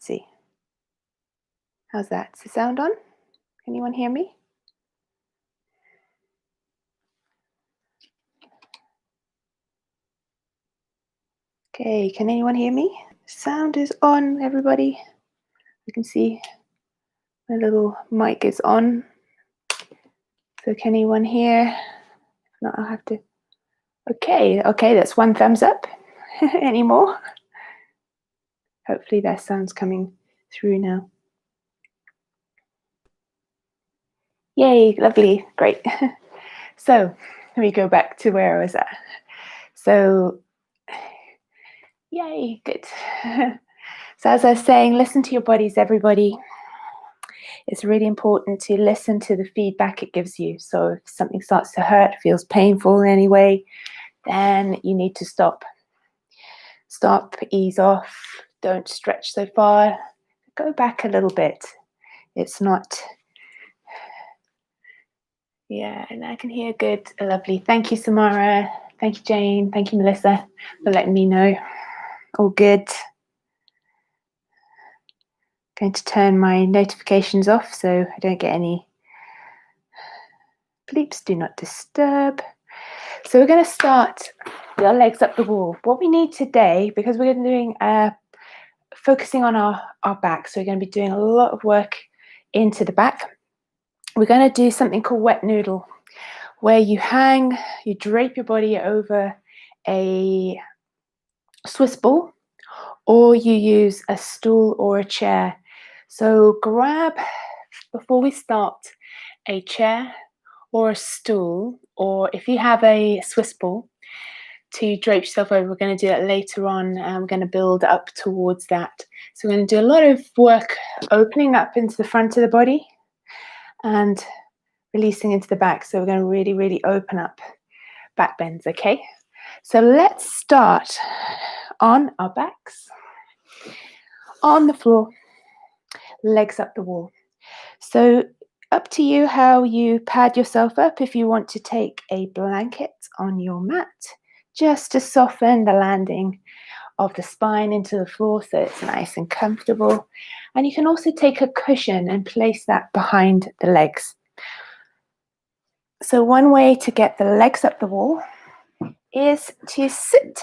Let's see. How's that? Is the sound on? Can anyone hear me? Okay, can anyone hear me? Sound is on, everybody. You can see my little mic is on. So can anyone hear? If not, I'll have to. Okay, that's one thumbs up. Any more? Hopefully that sound's coming through now. Yay, lovely, great. So let me go back to where I was at. So, yay, good. So as I was saying, listen to your bodies, everybody. It's really important to listen to the feedback it gives you. So if something starts to hurt, feels painful in any way, then you need to stop. Stop, ease off, don't stretch so far. Go back a little bit. It's not... Yeah, and I can hear good, lovely. Thank you, Samara. Thank you, Jane. Thank you, Melissa, for letting me know. All good. Going to turn my notifications off so I don't get any bleeps. Do not disturb. So we're going to start with our legs up the wall. What we need today, because we're doing focusing on our back, so we're going to be doing a lot of work into the back. We're going to do something called wet noodle, where you drape your body over a Swiss ball, or you use a stool or a chair. So grab, before we start, a chair or a stool, or if you have a Swiss ball to drape yourself over. We're going to do that later on. We're going to build up towards that. So we're going to do a lot of work opening up into the front of the body and releasing into the back. So we're going to really, really open up back bends, okay? So let's start on our backs, on the floor, legs up the wall. So up to you how you pad yourself up. If you want to take a blanket on your mat, just to soften the landing of the spine into the floor so it's nice and comfortable. And you can also take a cushion and place that behind the legs. So one way to get the legs up the wall is to sit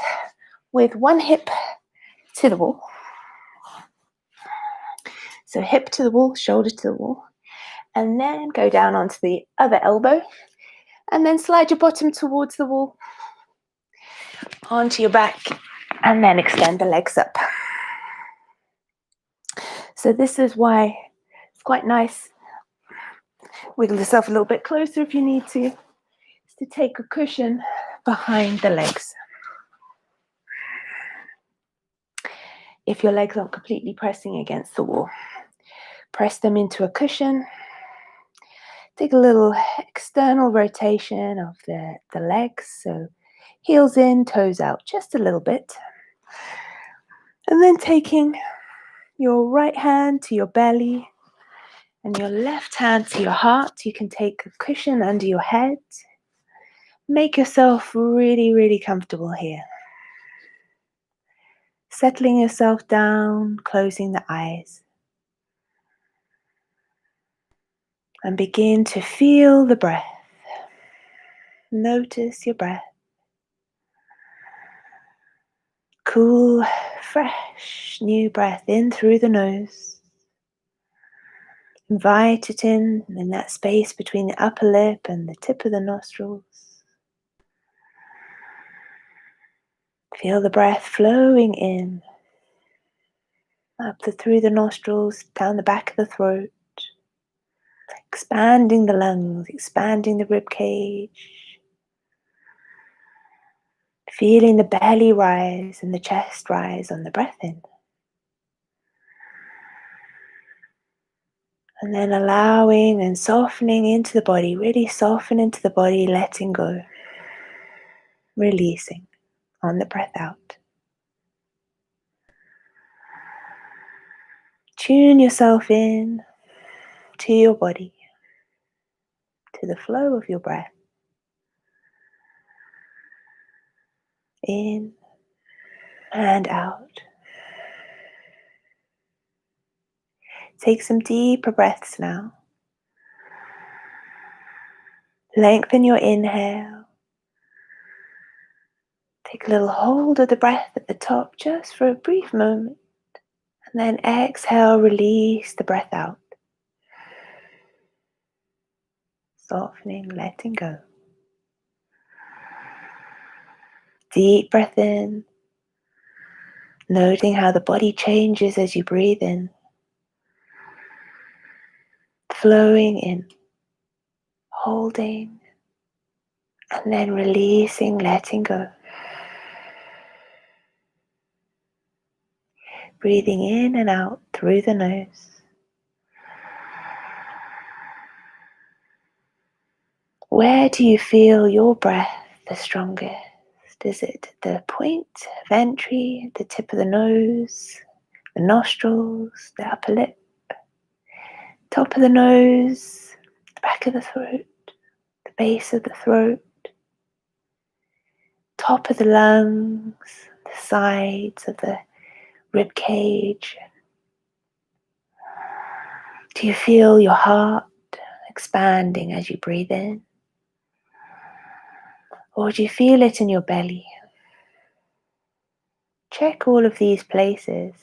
with one hip to the wall. So hip to the wall, shoulder to the wall, and then go down onto the other elbow, and then slide your bottom towards the wall, onto your back, and then extend the legs up. So this is why it's quite nice. Wiggle yourself a little bit closer if you need to. Is to take a cushion behind the legs. If your legs aren't completely pressing against the wall, press them into a cushion. Take a little external rotation of the legs. So heels in, toes out, just a little bit. And then taking your right hand to your belly and your left hand to your heart. You can take a cushion under your head. Make yourself really, really comfortable here. Settling yourself down, closing the eyes. And begin to feel the breath. Notice your breath. Cool, fresh, new breath in through the nose. Invite it in that space between the upper lip and the tip of the nostrils. Feel the breath flowing in, through the nostrils, down the back of the throat, expanding the lungs, expanding the rib cage, feeling the belly rise and the chest rise on the breath in. And then allowing and softening into the body, really soften into the body, letting go, releasing on the breath out. Tune yourself in to your body, to the flow of your breath. In and out. Take some deeper breaths now. Lengthen your inhale. Take a little hold of the breath at the top just for a brief moment. And then exhale, release the breath out. Softening, letting go. Deep breath in. Noting how the body changes as you breathe in. Flowing in. Holding. And then releasing, letting go. Breathing in and out through the nose. Where do you feel your breath the strongest? Is it the point of entry, the tip of the nose, the nostrils, the upper lip, top of the nose, the back of the throat, the base of the throat, top of the lungs, the sides of the rib cage? Do you feel your heart expanding as you breathe in? Or do you feel it in your belly? Check all of these places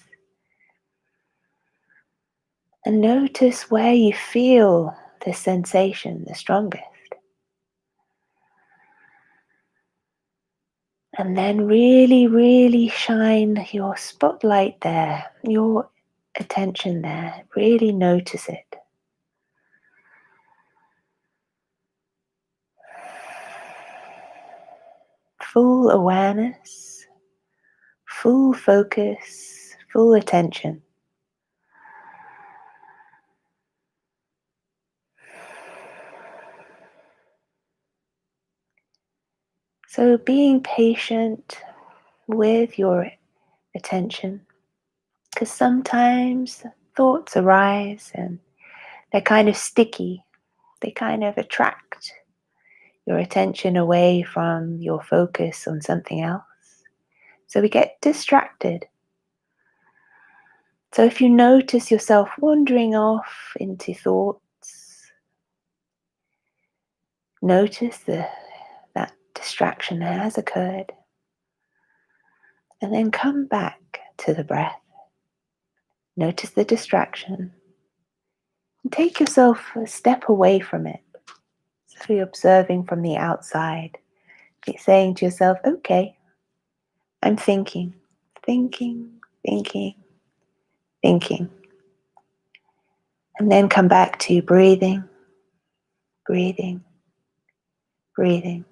and notice where you feel this sensation the strongest. And then really, really shine your spotlight there, your attention there. Really notice it. Full awareness, full focus, full attention. So being patient with your attention, because sometimes thoughts arise and they're kind of sticky. They kind of attract your attention away from your focus on something else. So we get distracted. So if you notice yourself wandering off into thoughts, notice that distraction has occurred. And then come back to the breath. Notice the distraction. And take yourself a step away from it. So you're observing from the outside. You're saying to yourself, okay, I'm thinking, thinking, thinking, thinking. And then come back to breathing, breathing, breathing.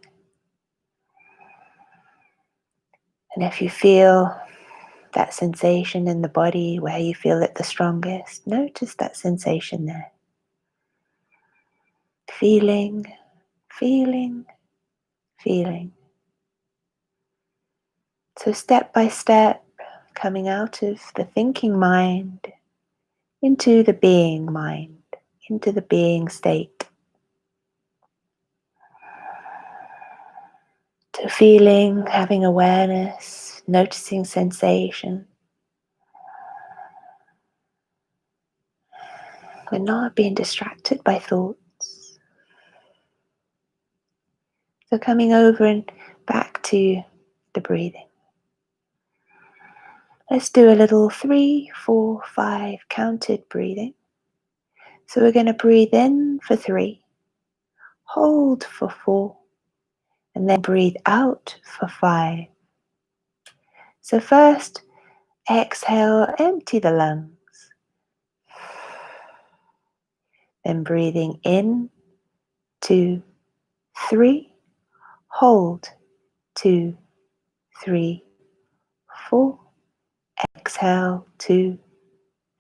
And if you feel that sensation in the body where you feel it the strongest, notice that sensation there. Feeling, feeling, feeling. So step by step, coming out of the thinking mind into the being mind, into the being state. To feeling, having awareness, noticing sensation. We're not being distracted by thoughts. So coming over and back to the breathing. Let's do a little 3, 4, 5 counted breathing. So we're going to breathe in for 3, hold for 4, and then breathe out for 5. So first, exhale, empty the lungs. Then breathing in, 2, 3, hold, 2, 3, 4. Exhale, 2,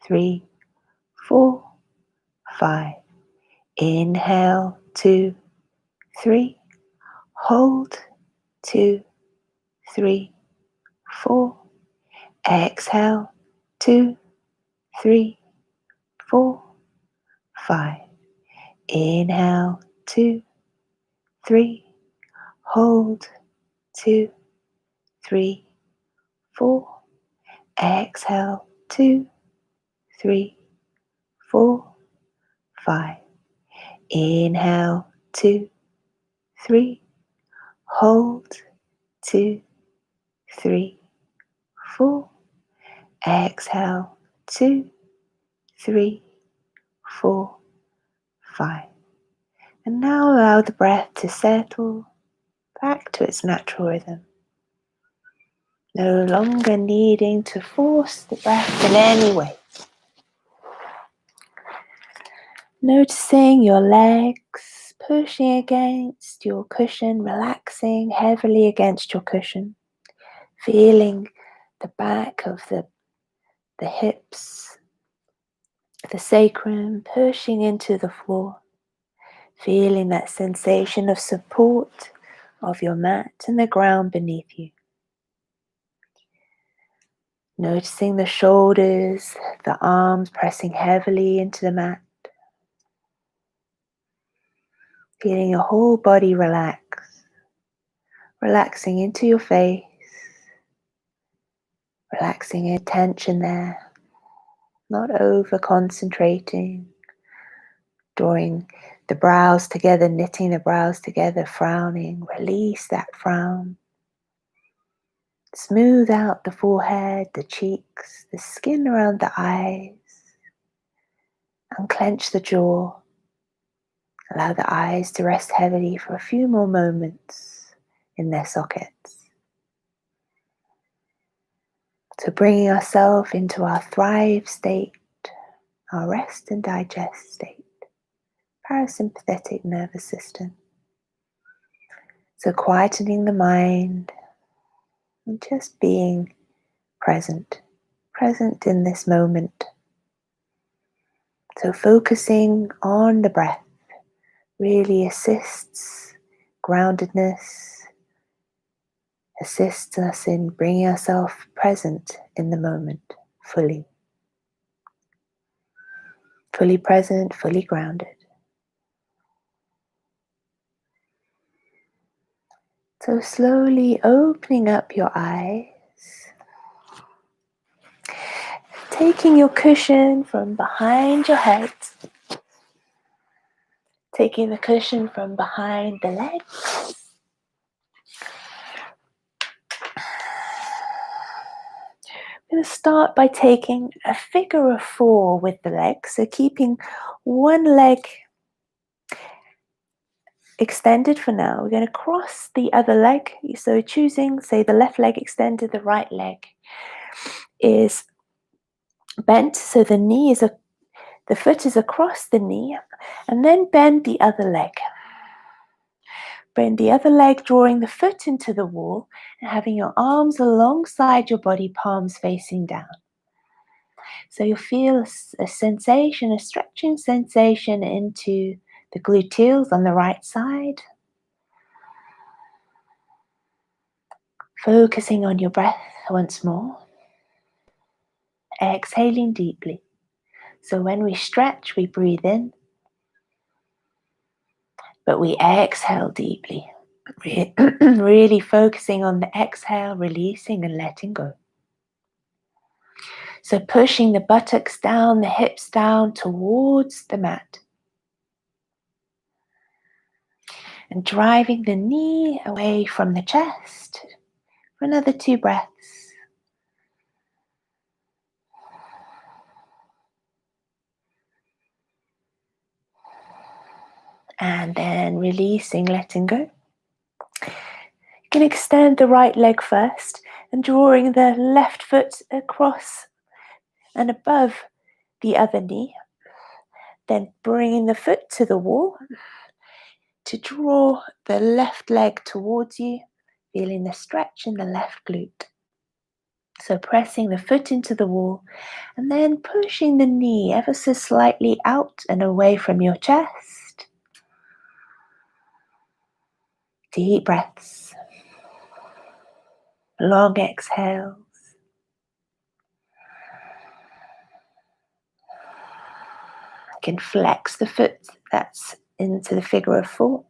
3, 4, 5. Inhale, 2, 3, hold, 2, 3, 4. Exhale, 2, 3, 4, 5. Inhale, 2, 3, hold, 2, 3, 4. Exhale, 2, 3, 4, 5. Inhale, 2, 3. Hold, 2, 3, 4. Exhale, 2, 3, 4, 5. And now allow the breath to settle back to its natural rhythm. No longer needing to force the breath in any way. Noticing your legs pushing against your cushion, relaxing heavily against your cushion. Feeling the back of the hips, the sacrum pushing into the floor. Feeling that sensation of support of your mat and the ground beneath you. Noticing the shoulders, the arms pressing heavily into the mat. Feeling your whole body relax. Relaxing into your face. Relaxing your tension there. Not over concentrating. Drawing the brows together, knitting the brows together, frowning. Release that frown. Smooth out the forehead, the cheeks, the skin around the eyes. Unclench the jaw. Allow the eyes to rest heavily for a few more moments in their sockets. So bringing ourselves into our thrive state, our rest and digest state, parasympathetic nervous system. So quietening the mind and just being present in this moment. So focusing on the breath really assists groundedness, assists us in bringing ourselves present in the moment, fully present, fully grounded. So slowly opening up your eyes, taking your cushion from behind your head, taking the cushion from behind the legs. I'm going to start by taking a figure of 4 with the legs, so keeping one leg extended for now. We're going to cross the other leg, so choosing, say, the left leg extended, the right leg is bent, so the foot is across the knee, and then bend the other leg. Bend the other leg, drawing the foot into the wall and having your arms alongside your body, palms facing down. So you'll feel a sensation, a stretching sensation into the gluteals on the right side. Focusing on your breath once more. Exhaling deeply. So when we stretch, we breathe in, but we exhale deeply. Really focusing on the exhale, releasing and letting go. So pushing the buttocks down, the hips down towards the mat. And driving the knee away from the chest for another 2 breaths. And then releasing, letting go. You can extend the right leg first and drawing the left foot across and above the other knee. Then bringing the foot to the wall to draw the left leg towards you, feeling the stretch in the left glute. So pressing the foot into the wall and then pushing the knee ever so slightly out and away from your chest. Deep breaths. Long exhales. You can flex the foot that's into the figure of 4.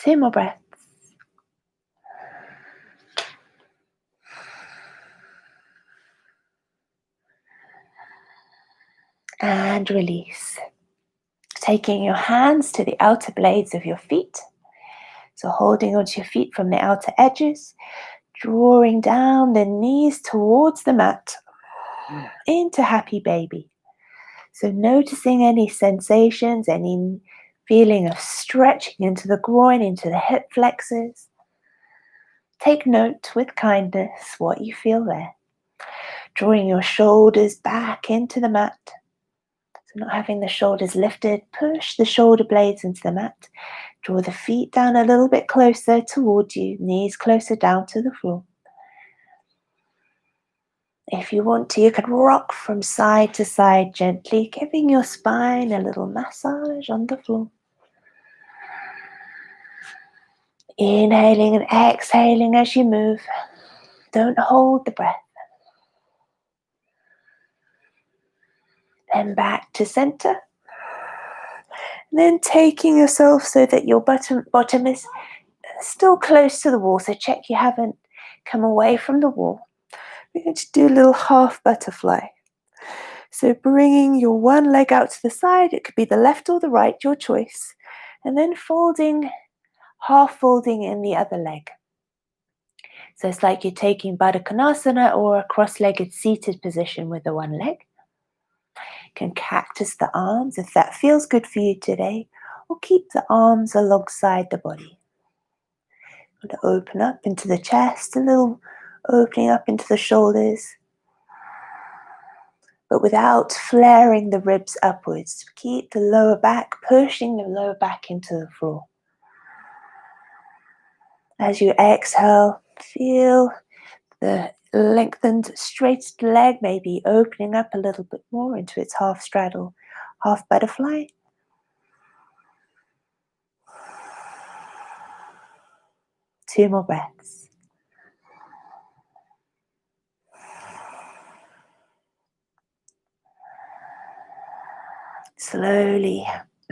Two more breaths. and release. Taking your hands to the outer blades of your feet. So holding onto your feet from the outer edges, drawing down the knees towards the mat into happy baby. So noticing any sensations, any feeling of stretching into the groin, into the hip flexors. Take note with kindness what you feel there. Drawing your shoulders back into the mat. So not having the shoulders lifted, push the shoulder blades into the mat. Draw the feet down a little bit closer toward you, knees closer down to the floor. If you want to, you can rock from side to side gently, giving your spine a little massage on the floor. Inhaling and exhaling as you move. Don't hold the breath. Then back to center. And then taking yourself so that your bottom is still close to the wall. So check you haven't come away from the wall. We're going to do a little half butterfly. So bringing your one leg out to the side. It could be the left or the right, your choice. And then folding, half folding in the other leg. So it's like you're taking Baddha Konasana or a cross-legged seated position with the one leg. You can cactus the arms if that feels good for you today, or keep the arms alongside the body. I'm going to open up into the chest, a little opening up into the shoulders, but without flaring the ribs upwards. Keep the lower back, pushing the lower back into the floor. As you exhale, feel the lengthened, straightened leg maybe opening up a little bit more into its half straddle, half butterfly. Two more breaths. Slowly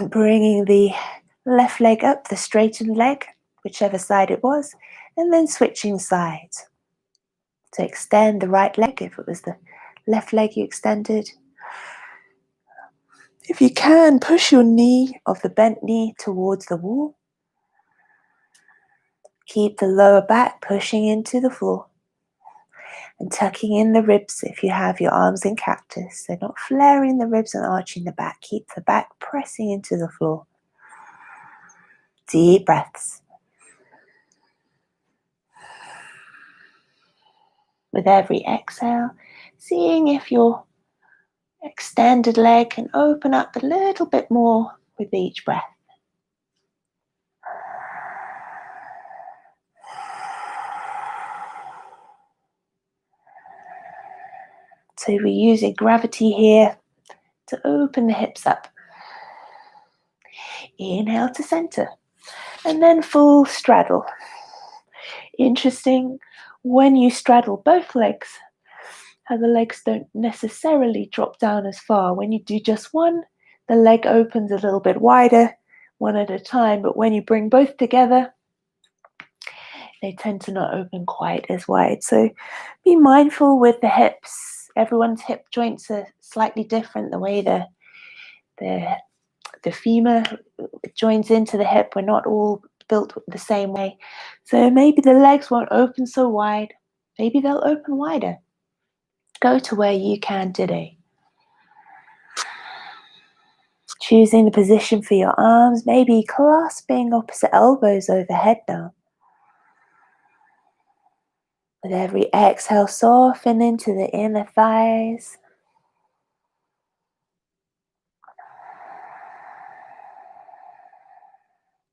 bringing the left leg up, the straightened leg, whichever side it was, and then switching sides. So extend the right leg if it was the left leg you extended. If you can, push your knee of the bent knee towards the wall. Keep the lower back pushing into the floor. And tucking in the ribs if you have your arms in cactus. So not flaring the ribs and arching the back. Keep the back pressing into the floor. Deep breaths. With every exhale, seeing if your extended leg can open up a little bit more with each breath. So we're using gravity here to open the hips up. Inhale to center. And then full straddle. Interesting, when you straddle both legs, how the legs don't necessarily drop down as far. When you do just one, the leg opens a little bit wider, one at a time. But when you bring both together, they tend to not open quite as wide. So be mindful with the hips. Everyone's hip joints are slightly different. The way the femur joins into the hip, we're not all built the same way. So maybe the legs won't open so wide. Maybe they'll open wider. Go to where you can today. Choosing the position for your arms, maybe clasping opposite elbows overhead now. With every exhale, soften into the inner thighs.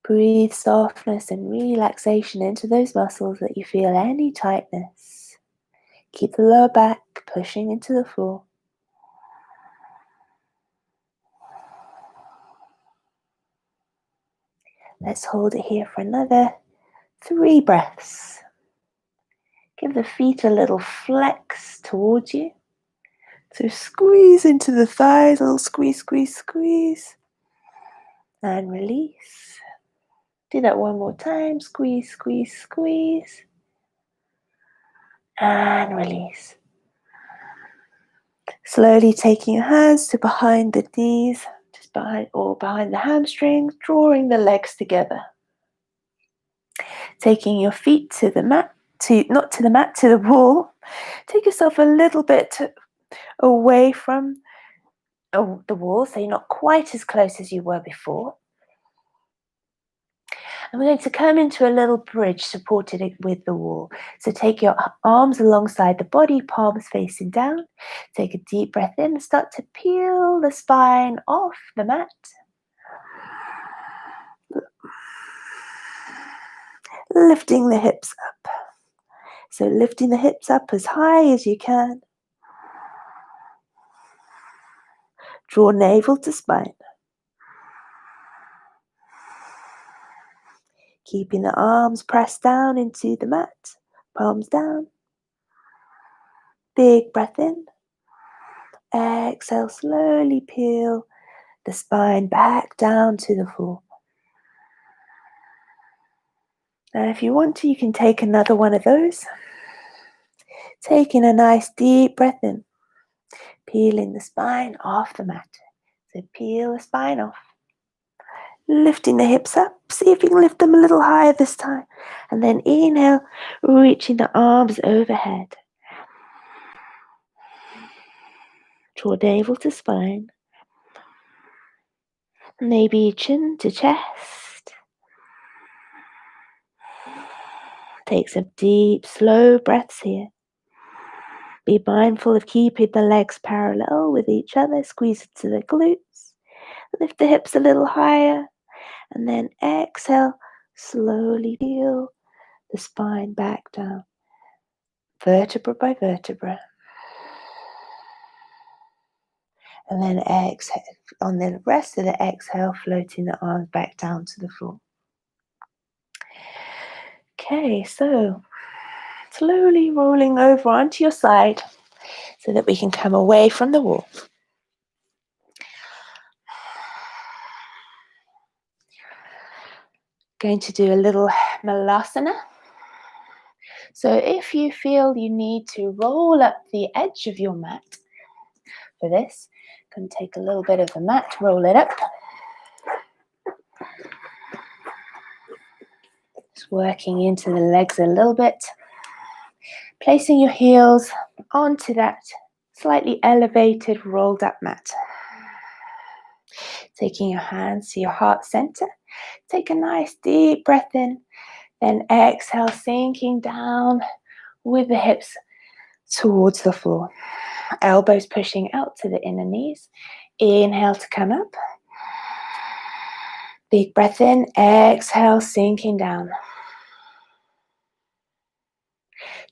Breathe softness and relaxation into those muscles that you feel any tightness. Keep the lower back pushing into the floor. Let's hold it here for another 3 breaths. Give the feet a little flex towards you. So squeeze into the thighs, a little squeeze, squeeze, squeeze. And release. Do that one more time. Squeeze, squeeze, squeeze. And release. Slowly taking your hands to behind the knees, just behind the hamstrings, drawing the legs together. Taking your feet to the mat, not to the mat, to the wall. Take yourself a little bit away from the wall, so you're not quite as close as you were before. And we're going to come into a little bridge supported with the wall. So take your arms alongside the body, palms facing down. Take a deep breath in and start to peel the spine off the mat. Lifting the hips up. So lifting the hips up as high as you can. Draw navel to spine. Keeping the arms pressed down into the mat, palms down. Big breath in. Exhale, slowly peel the spine back down to the floor. Now, if you want to, you can take another one of those. Taking a nice deep breath in. Peeling the spine off the mat. So peel the spine off. Lifting the hips up. See if you can lift them a little higher this time. And then inhale, reaching the arms overhead. Draw navel to spine. Maybe chin to chest. Take some deep, slow breaths here. Be mindful of keeping the legs parallel with each other. Squeeze into the glutes. Lift the hips a little higher. And then exhale, slowly peel the spine back down, vertebra by vertebra. And then exhale, on the rest of the exhale, floating the arms back down to the floor. Okay, so slowly rolling over onto your side so that we can come away from the wall. Going to do a little Malasana. So if you feel you need to roll up the edge of your mat for this, you can take a little bit of the mat, roll it up. Just working into the legs a little bit. Placing your heels onto that slightly elevated, rolled up mat. Taking your hands to your heart center. Take a nice deep breath in. Then exhale, sinking down with the hips towards the floor. Elbows pushing out to the inner knees. Inhale to come up. Big breath in. Exhale, sinking down.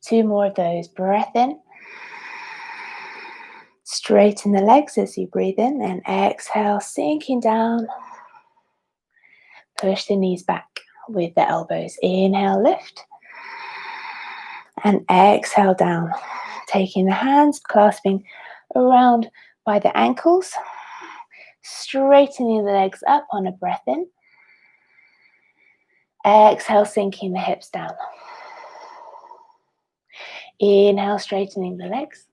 2 more of those. Breath in. Straighten the legs as you breathe in. And exhale, sinking down. Push the knees back with the elbows. Inhale, lift. And exhale down. Taking the hands, clasping around by the ankles. Straightening the legs up on a breath in. Exhale, sinking the hips down. Inhale, straightening the legs.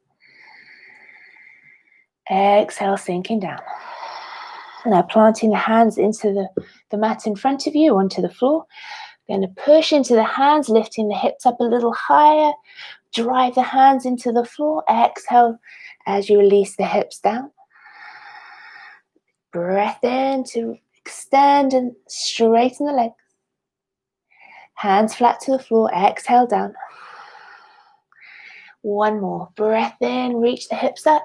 Exhale, sinking down. Now planting the hands into the mat in front of you, onto the floor. Going to push into the hands, lifting the hips up a little higher. Drive the hands into the floor. Exhale as you release the hips down. Breath in to extend and straighten the legs. Hands flat to the floor. Exhale down. One more. Breath in. Reach the hips up.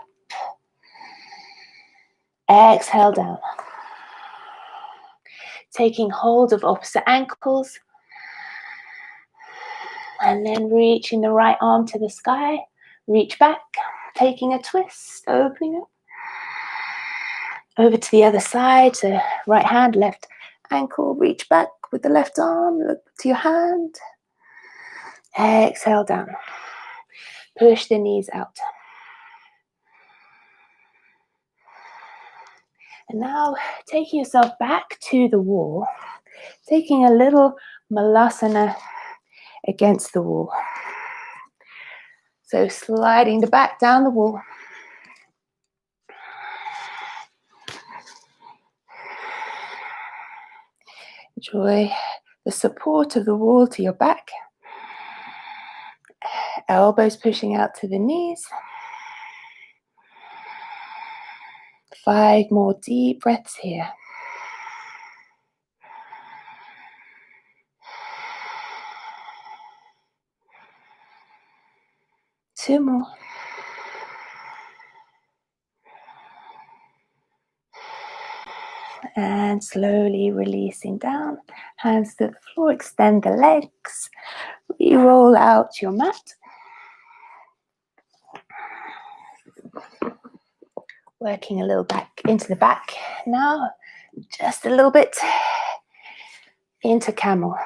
Exhale down. Taking hold of opposite ankles. And then reaching the right arm to the sky. Reach back. Taking a twist. Opening up. Over to the other side. So right hand, left ankle. Reach back with the left arm. Look to your hand. Exhale down. Push the knees out. And now taking yourself back to the wall. Taking a little Malasana against the wall. So sliding the back down the wall. Enjoy the support of the wall to your back. Elbows pushing out to the knees. 5 more deep breaths here. Two more. And slowly releasing down. Hands to the floor, extend the legs. Roll out your mat. Working a little back into the back now. Just a little bit into camel.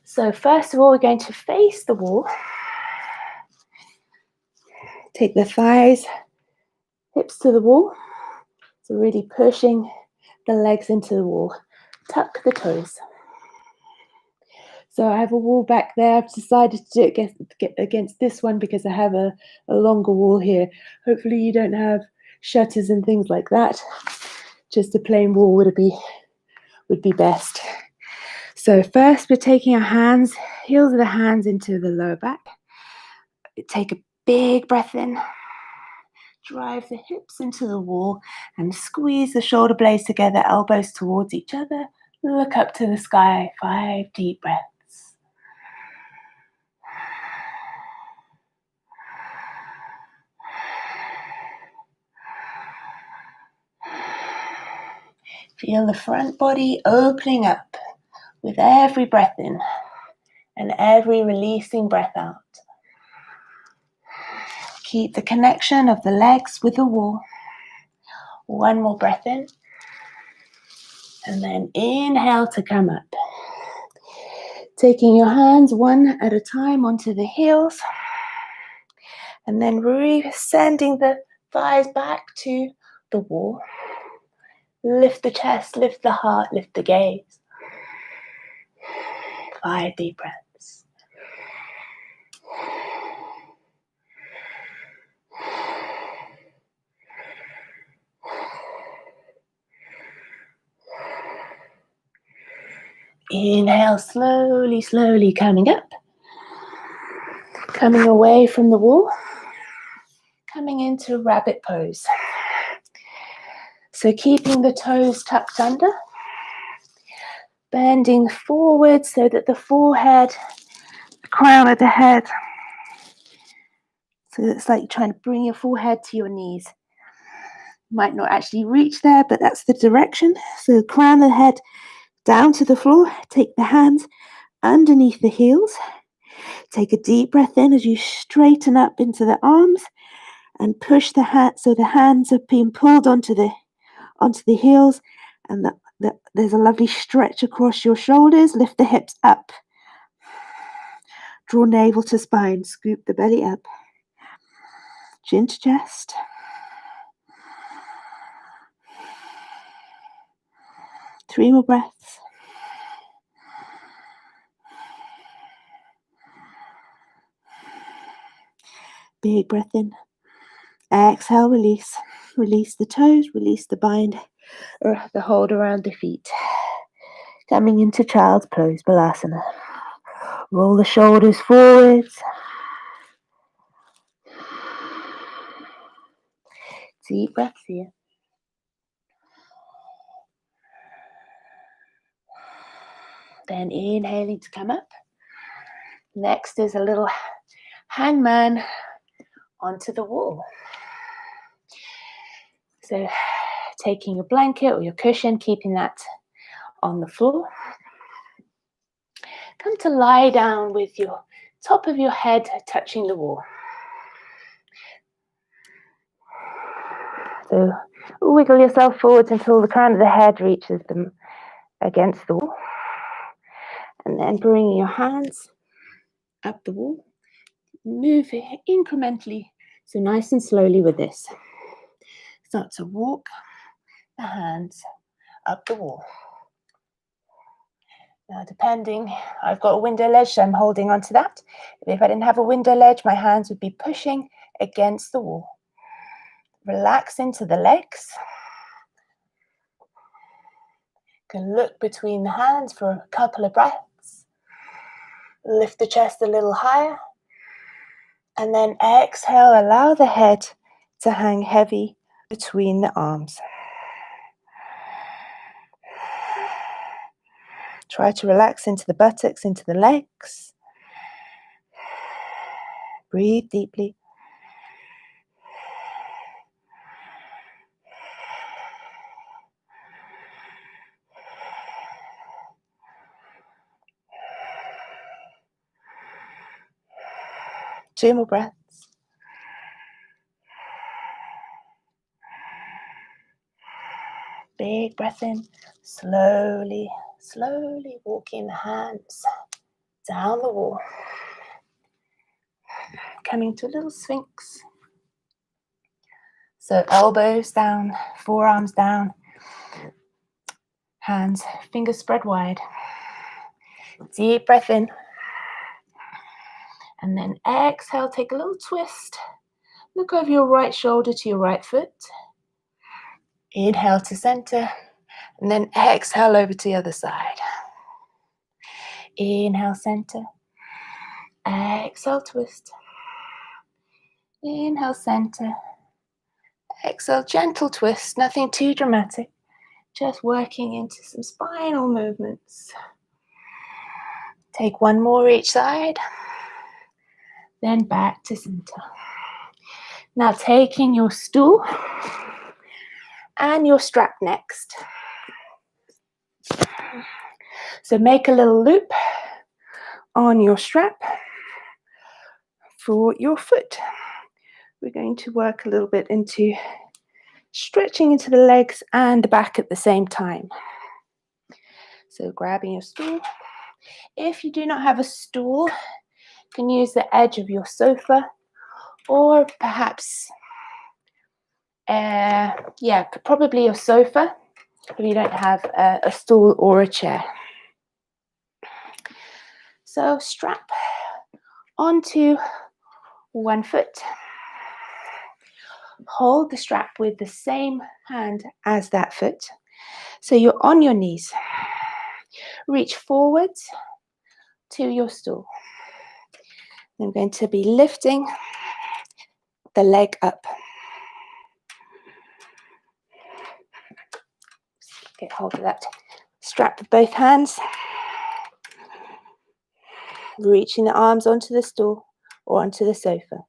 So first of all, we're going to face the wall. Take the thighs, hips to the wall. So really pushing the legs into the wall. Tuck the toes. So I have a wall back there. I've decided to do it against this one because I have a longer wall here. Hopefully you don't have shutters and things like that. Just a plain wall would be best. So first we're taking our hands, heels of the hands into the lower back. Take a big breath in. Drive the hips into the wall and squeeze the shoulder blades together, elbows towards each other. Look up to the sky. 5 deep breaths. Feel the front body opening up with every breath in and every releasing breath out. Keep the connection of the legs with the wall. 1 more breath in. And then inhale to come up. Taking your hands one at a time onto the heels. And then sending the thighs back to the wall. Lift the chest, lift the heart, lift the gaze. 5 deep breaths. Inhale, slowly, slowly coming up. Coming away from the wall. Coming into rabbit pose. So keeping the toes tucked under. Bending forward so that the forehead, the crown of the head. So it's like you're trying to bring your forehead to your knees. Might not actually reach there, but that's the direction. So the crown of the head down to the floor. Take the hands underneath the heels. Take a deep breath in as you straighten up into the arms and push the hand so the hands are being pulled onto the heels, and there's a lovely stretch across your shoulders. Lift the hips up. Draw navel to spine. Scoop the belly up. Chin to chest. Three more breaths. Big breath in. Exhale, release. Release the toes, release the bind, or the hold around the feet. Coming into child's pose, Malasana. Roll the shoulders forwards. Deep breaths here. Then inhaling to come up. Next is a little hangman onto the wall. So taking your blanket or your cushion, keeping that on the floor. Come to lie down with your top of your head touching the wall. So wiggle yourself forwards until the crown of the head reaches them against the wall. And then bring your hands up the wall. Move it incrementally, so nice and slowly with this. Start to walk the hands up the wall. Now depending, I've got a window ledge, so I'm holding onto that. If I didn't have a window ledge, my hands would be pushing against the wall. Relax into the legs. can look between the hands for a couple of breaths. Lift the chest a little higher. And then exhale, allow the head to hang heavy between the arms. Try to relax into the buttocks, into the legs. Breathe deeply. Two more breaths. Big breath in. Slowly, slowly walking the hands down the wall. Coming to a little sphinx. So elbows down, forearms down, hands, fingers spread wide. Deep breath in. And then exhale, take a little twist. Look over your right shoulder to your right foot. Inhale to center. And then exhale over to the other side. Inhale, center. Exhale, twist. Inhale, center. Exhale, gentle twist. Nothing too dramatic. Just working into some spinal movements. Take one more each side. Then back to center. Now taking your stool and your strap next. So make a little loop on your strap for your foot. We're going to work a little bit into stretching into the legs and the back at the same time. So grabbing your stool. If you do not have a stool, you can use the edge of your sofa or perhaps, probably your sofa if you don't have a stool or a chair. So strap onto one foot. Hold the strap with the same hand as that foot. So you're on your knees. Reach forwards to your stool. I'm going to be lifting the leg up. Get hold of that strap with both hands. Reaching the arms onto the stool or onto the sofa.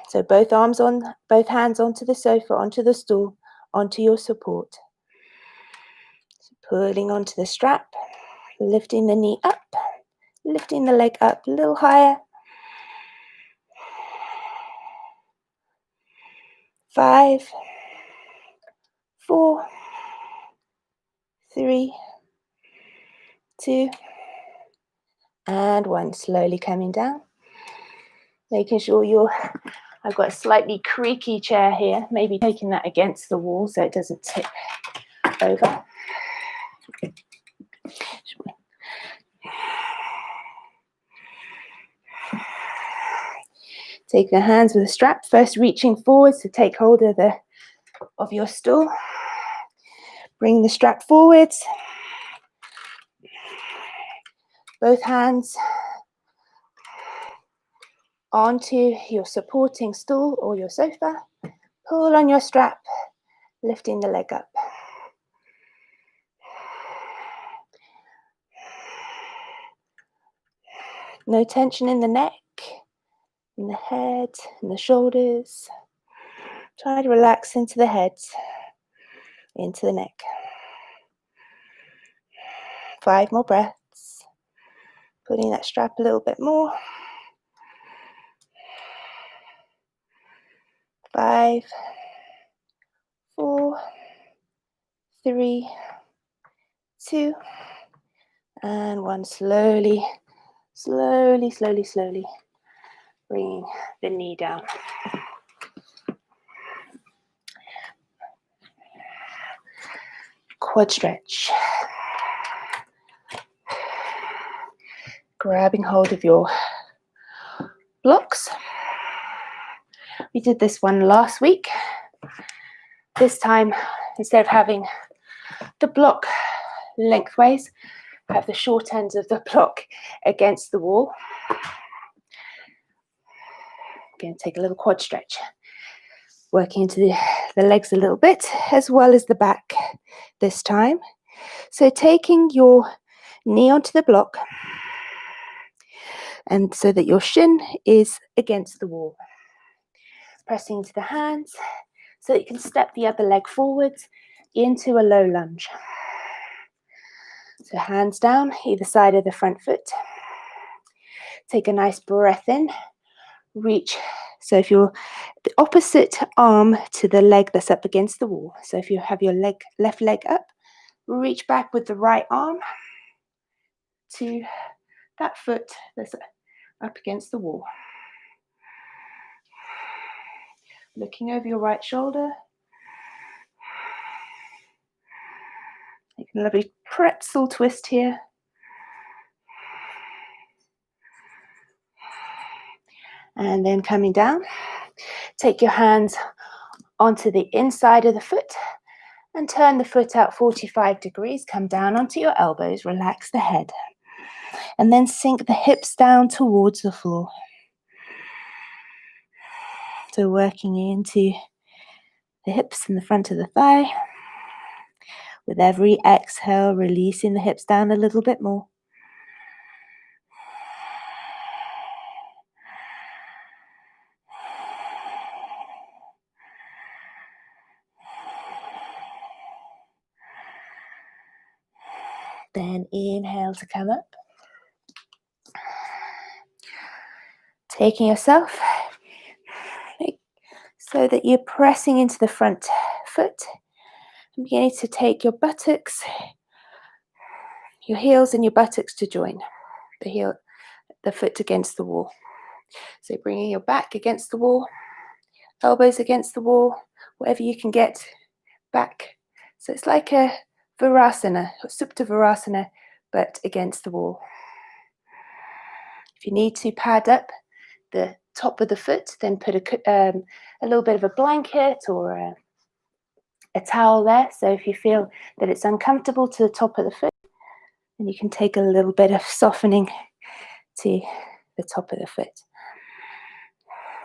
So both hands onto the sofa, onto the stool, onto your support. So pulling onto the strap, lifting the knee up, lifting the leg up a little higher. 5, 4, 3, 2, and 1. Slowly coming down. Making sure I've got a slightly creaky chair here, maybe taking that against the wall so it doesn't tip over. Take the hands with the strap, first reaching forwards to take hold of your stool. Bring the strap forwards. Both hands onto your supporting stool or your sofa. Pull on your strap, lifting the leg up. No tension in the neck, in the head, in the shoulders. Try to relax into the head, into the neck. 5 more breaths. Putting that strap a little bit more. 5, 4, 3, 2, and 1. Slowly, slowly, slowly, slowly bringing the knee down. Quad stretch. Grabbing hold of your blocks. We did this one last week. This time, instead of having the block lengthways, have the short ends of the block against the wall. Going to take a little quad stretch, working into the legs a little bit, as well as the back this time. So taking your knee onto the block, and so that your shin is against the wall. Pressing into the hands, so that you can step the other leg forwards into a low lunge. So hands down, either side of the front foot. Take a nice breath in, reach. So if you're the opposite arm to the leg that's up against the wall. So if you have your left leg up, reach back with the right arm to that foot that's up against the wall. Looking over your right shoulder. Making a lovely pretzel twist here. And then coming down, take your hands onto the inside of the foot and turn the foot out 45 degrees. Come down onto your elbows, relax the head. And then sink the hips down towards the floor. So working into the hips and the front of the thigh. With every exhale, releasing the hips down a little bit more. Then inhale to come up. Taking yourself so that you're pressing into the front foot. And beginning to take your buttocks, your heels and your buttocks to join. The foot against the wall. So bringing your back against the wall, elbows against the wall, whatever you can get back. So it's like a Varasana, or Supta Varasana, but against the wall. If you need to pad up the top of the foot, then put a little bit of a blanket or a towel there. So if you feel that it's uncomfortable to the top of the foot, then you can take a little bit of softening to the top of the foot.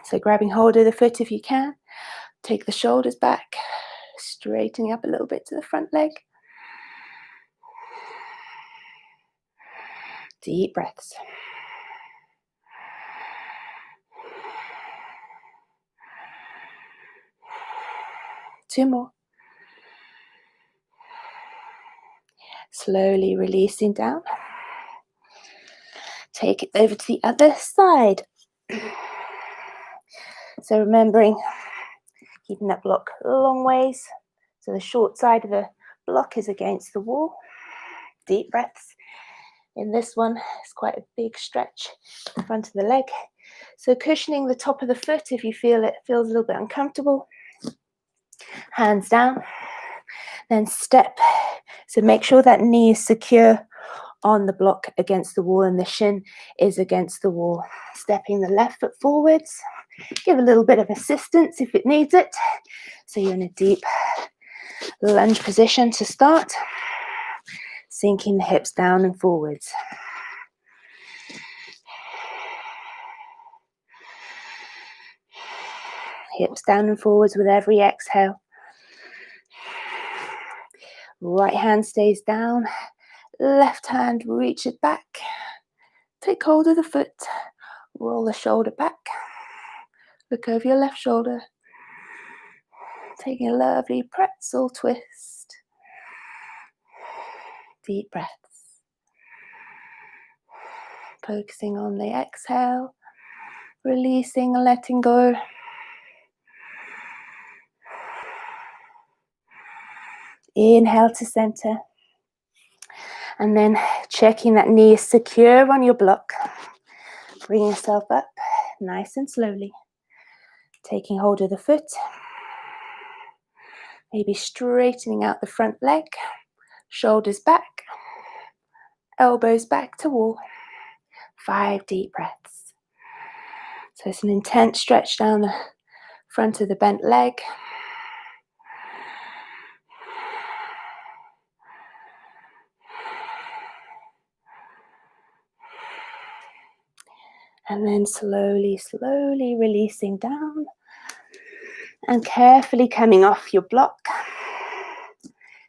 So grabbing hold of the foot if you can. Take the shoulders back, straightening up a little bit to the front leg. Deep breaths. Two more. Slowly releasing down. Take it over to the other side. So remembering, keeping that block long ways. So the short side of the block is against the wall. Deep breaths. In this one, it's quite a big stretch in the front of the leg. So cushioning the top of the foot if you feel it feels a little bit uncomfortable. Hands down. Then step. So make sure that knee is secure on the block against the wall and the shin is against the wall. Stepping the left foot forwards. Give a little bit of assistance if it needs it. So you're in a deep lunge position to start. Sinking the hips down and forwards. Hips down and forwards with every exhale. Right hand stays down. Left hand reaches back. Take hold of the foot. Roll the shoulder back. Look over your left shoulder. Taking a lovely pretzel twist. Deep breaths. Focusing on the exhale. Releasing and letting go. Inhale to center. And then checking that knee is secure on your block. Bring yourself up nice and slowly. Taking hold of the foot. Maybe straightening out the front leg. Shoulders back. Elbows back to wall. 5 deep breaths. So it's an intense stretch down front of the bent leg. And then slowly, slowly releasing down and carefully coming off your block.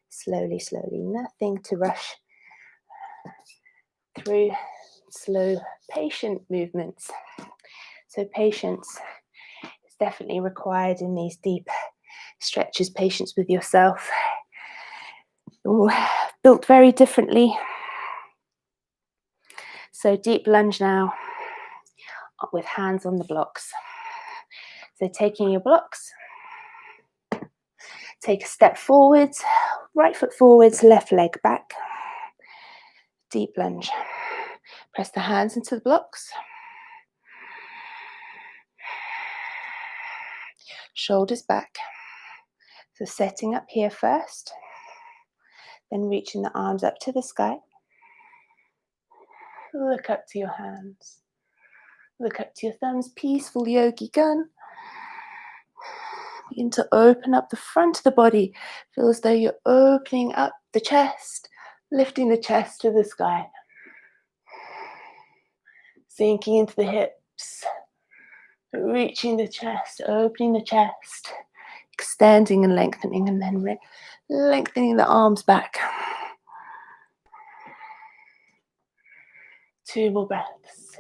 Slowly, slowly, nothing to rush through. Slow, patient movements. So patience is definitely required in these deep stretches. Patience with yourself. You're built very differently. So deep lunge now with hands on the blocks. So taking your blocks, take a step forwards, right foot forwards, left leg back. Deep lunge. Press the hands into the blocks. Shoulders back. So setting up here first, then reaching the arms up to the sky. Look up to your hands. Look up to your thumbs. Peaceful yogi gun. Begin to open up the front of the body. Feel as though you're opening up the chest, lifting the chest to the sky. Sinking into the hips. Reaching the chest, opening the chest. Extending and lengthening, and then lengthening the arms back. 2 more breaths.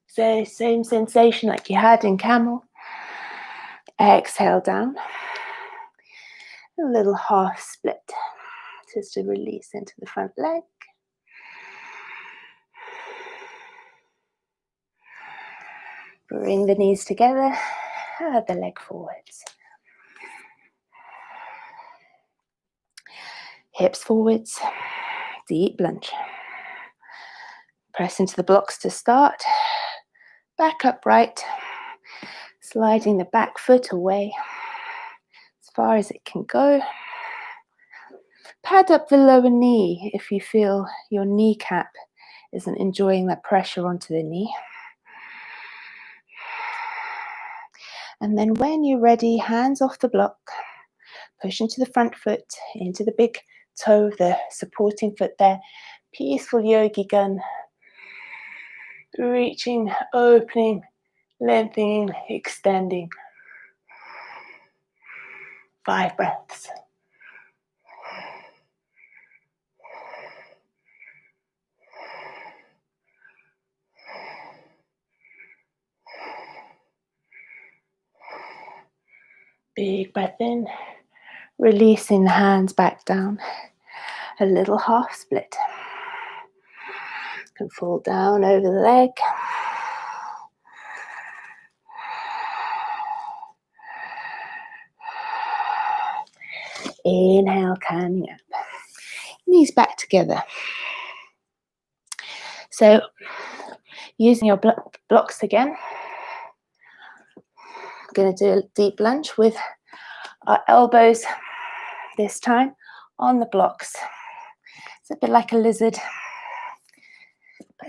So same sensation like you had in Camel. Exhale down. A little half split. Just to release into the front leg. Bring the knees together. The leg forwards. Hips forwards. Deep lunge. Press into the blocks to start. Back upright. Sliding the back foot away as far as it can go. Pad up the lower knee if you feel your kneecap isn't enjoying that pressure onto the knee. And then when you're ready, hands off the block. Push into the front foot, into the big toe, the supporting foot there. Peaceful yogi gun. Reaching, opening, lengthening, extending. 5 breaths. Big breath in. Releasing the hands back down. A little half split. Can fall down over the leg. Inhale, coming up. Knees back together. So, using your blocks again. I'm going to do a deep lunge with our elbows this time on the blocks. It's a bit like a lizard.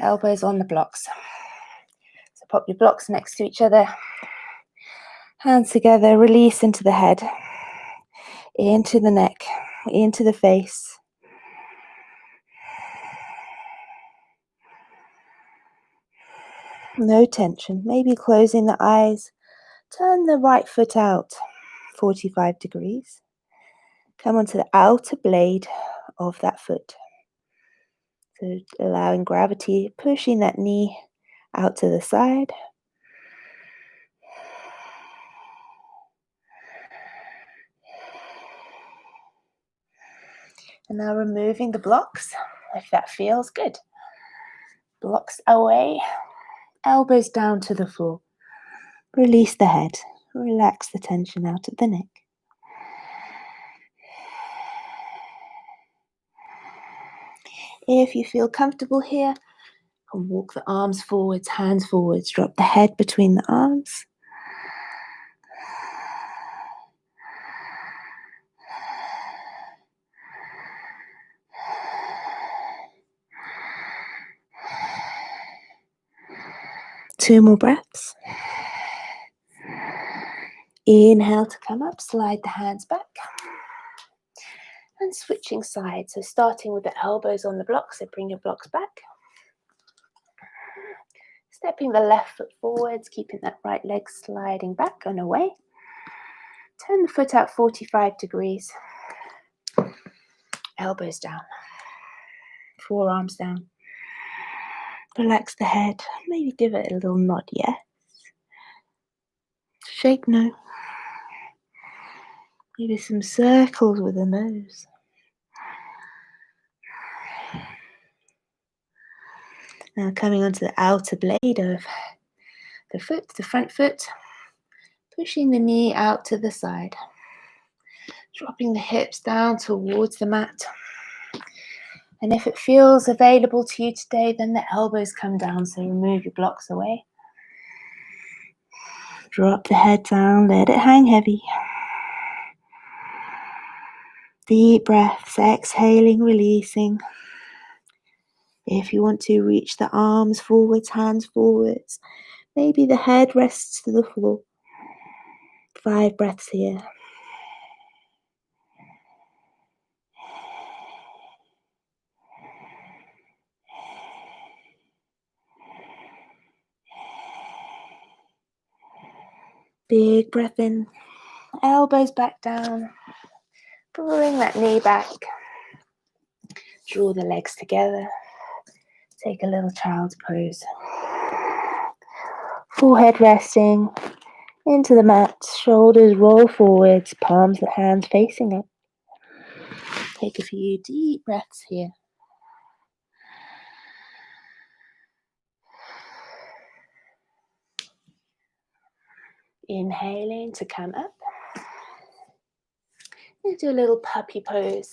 Elbows on the blocks. So pop your blocks next to each other. Hands together, release into the head, into the neck, into the face. No tension. Maybe closing the eyes. Turn the right foot out 45 degrees. Come onto the outer blade of that foot. So allowing gravity, pushing that knee out to the side. And now removing the blocks, if that feels good. Blocks away, elbows down to the floor. Release the head, relax the tension out of the neck. If you feel comfortable here, you can walk the arms forwards, hands forwards, drop the head between the arms. Two more breaths. Inhale to come up, slide the hands back. And switching sides, so starting with the elbows on the blocks, so bring your blocks back. Stepping the left foot forwards, keeping that right leg sliding back and away. Turn the foot out 45 degrees. Elbows down. Forearms down. Relax the head. Maybe give it a little nod, yes. Shake no. Maybe some circles with the nose. Now coming onto the outer blade of the foot, the front foot. Pushing the knee out to the side. Dropping the hips down towards the mat. And if it feels available to you today, then the elbows come down, so remove your blocks away. Drop the head down, let it hang heavy. Deep breaths, exhaling, releasing. If you want to, reach the arms forwards, hands forwards. Maybe the head rests to the floor. 5 breaths here. Big breath in. Elbows back down. Bring that knee back. Draw the legs together. Take a little child's pose. Forehead resting into the mat. Shoulders roll forwards. Palms and hands facing up. Take a few deep breaths here. Inhaling to come up. And do a little puppy pose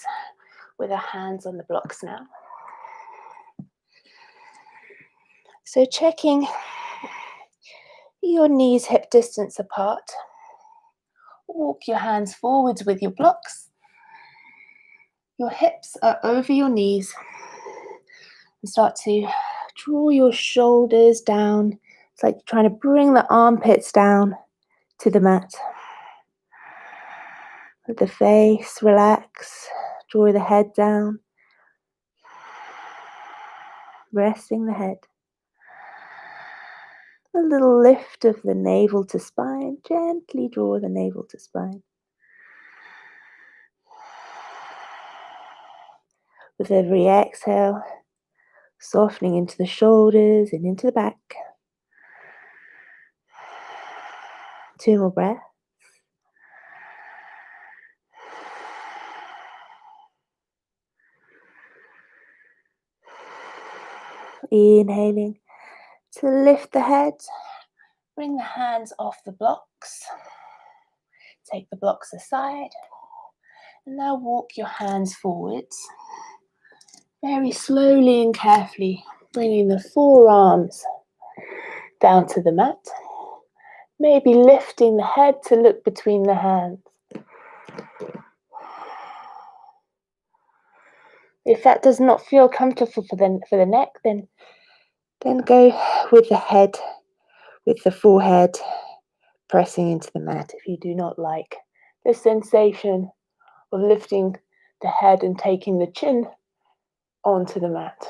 with our hands on the blocks now. So checking your knees hip distance apart. Walk your hands forwards with your blocks. Your hips are over your knees. And start to draw your shoulders down. It's like trying to bring the armpits down to the mat. Let the face relax. Draw the head down. Resting the head. A little lift of the navel to spine. Gently draw the navel to spine. With every exhale, softening into the shoulders and into the back. 2 more breaths. Inhaling to lift the head. Bring the hands off the blocks. Take the blocks aside. And now walk your hands forwards. Very slowly and carefully, bringing the forearms down to the mat. Maybe lifting the head to look between the hands. If that does not feel comfortable for the neck, then go with the head, with the forehead pressing into the mat. If you do not like the sensation of lifting the head and taking the chin onto the mat.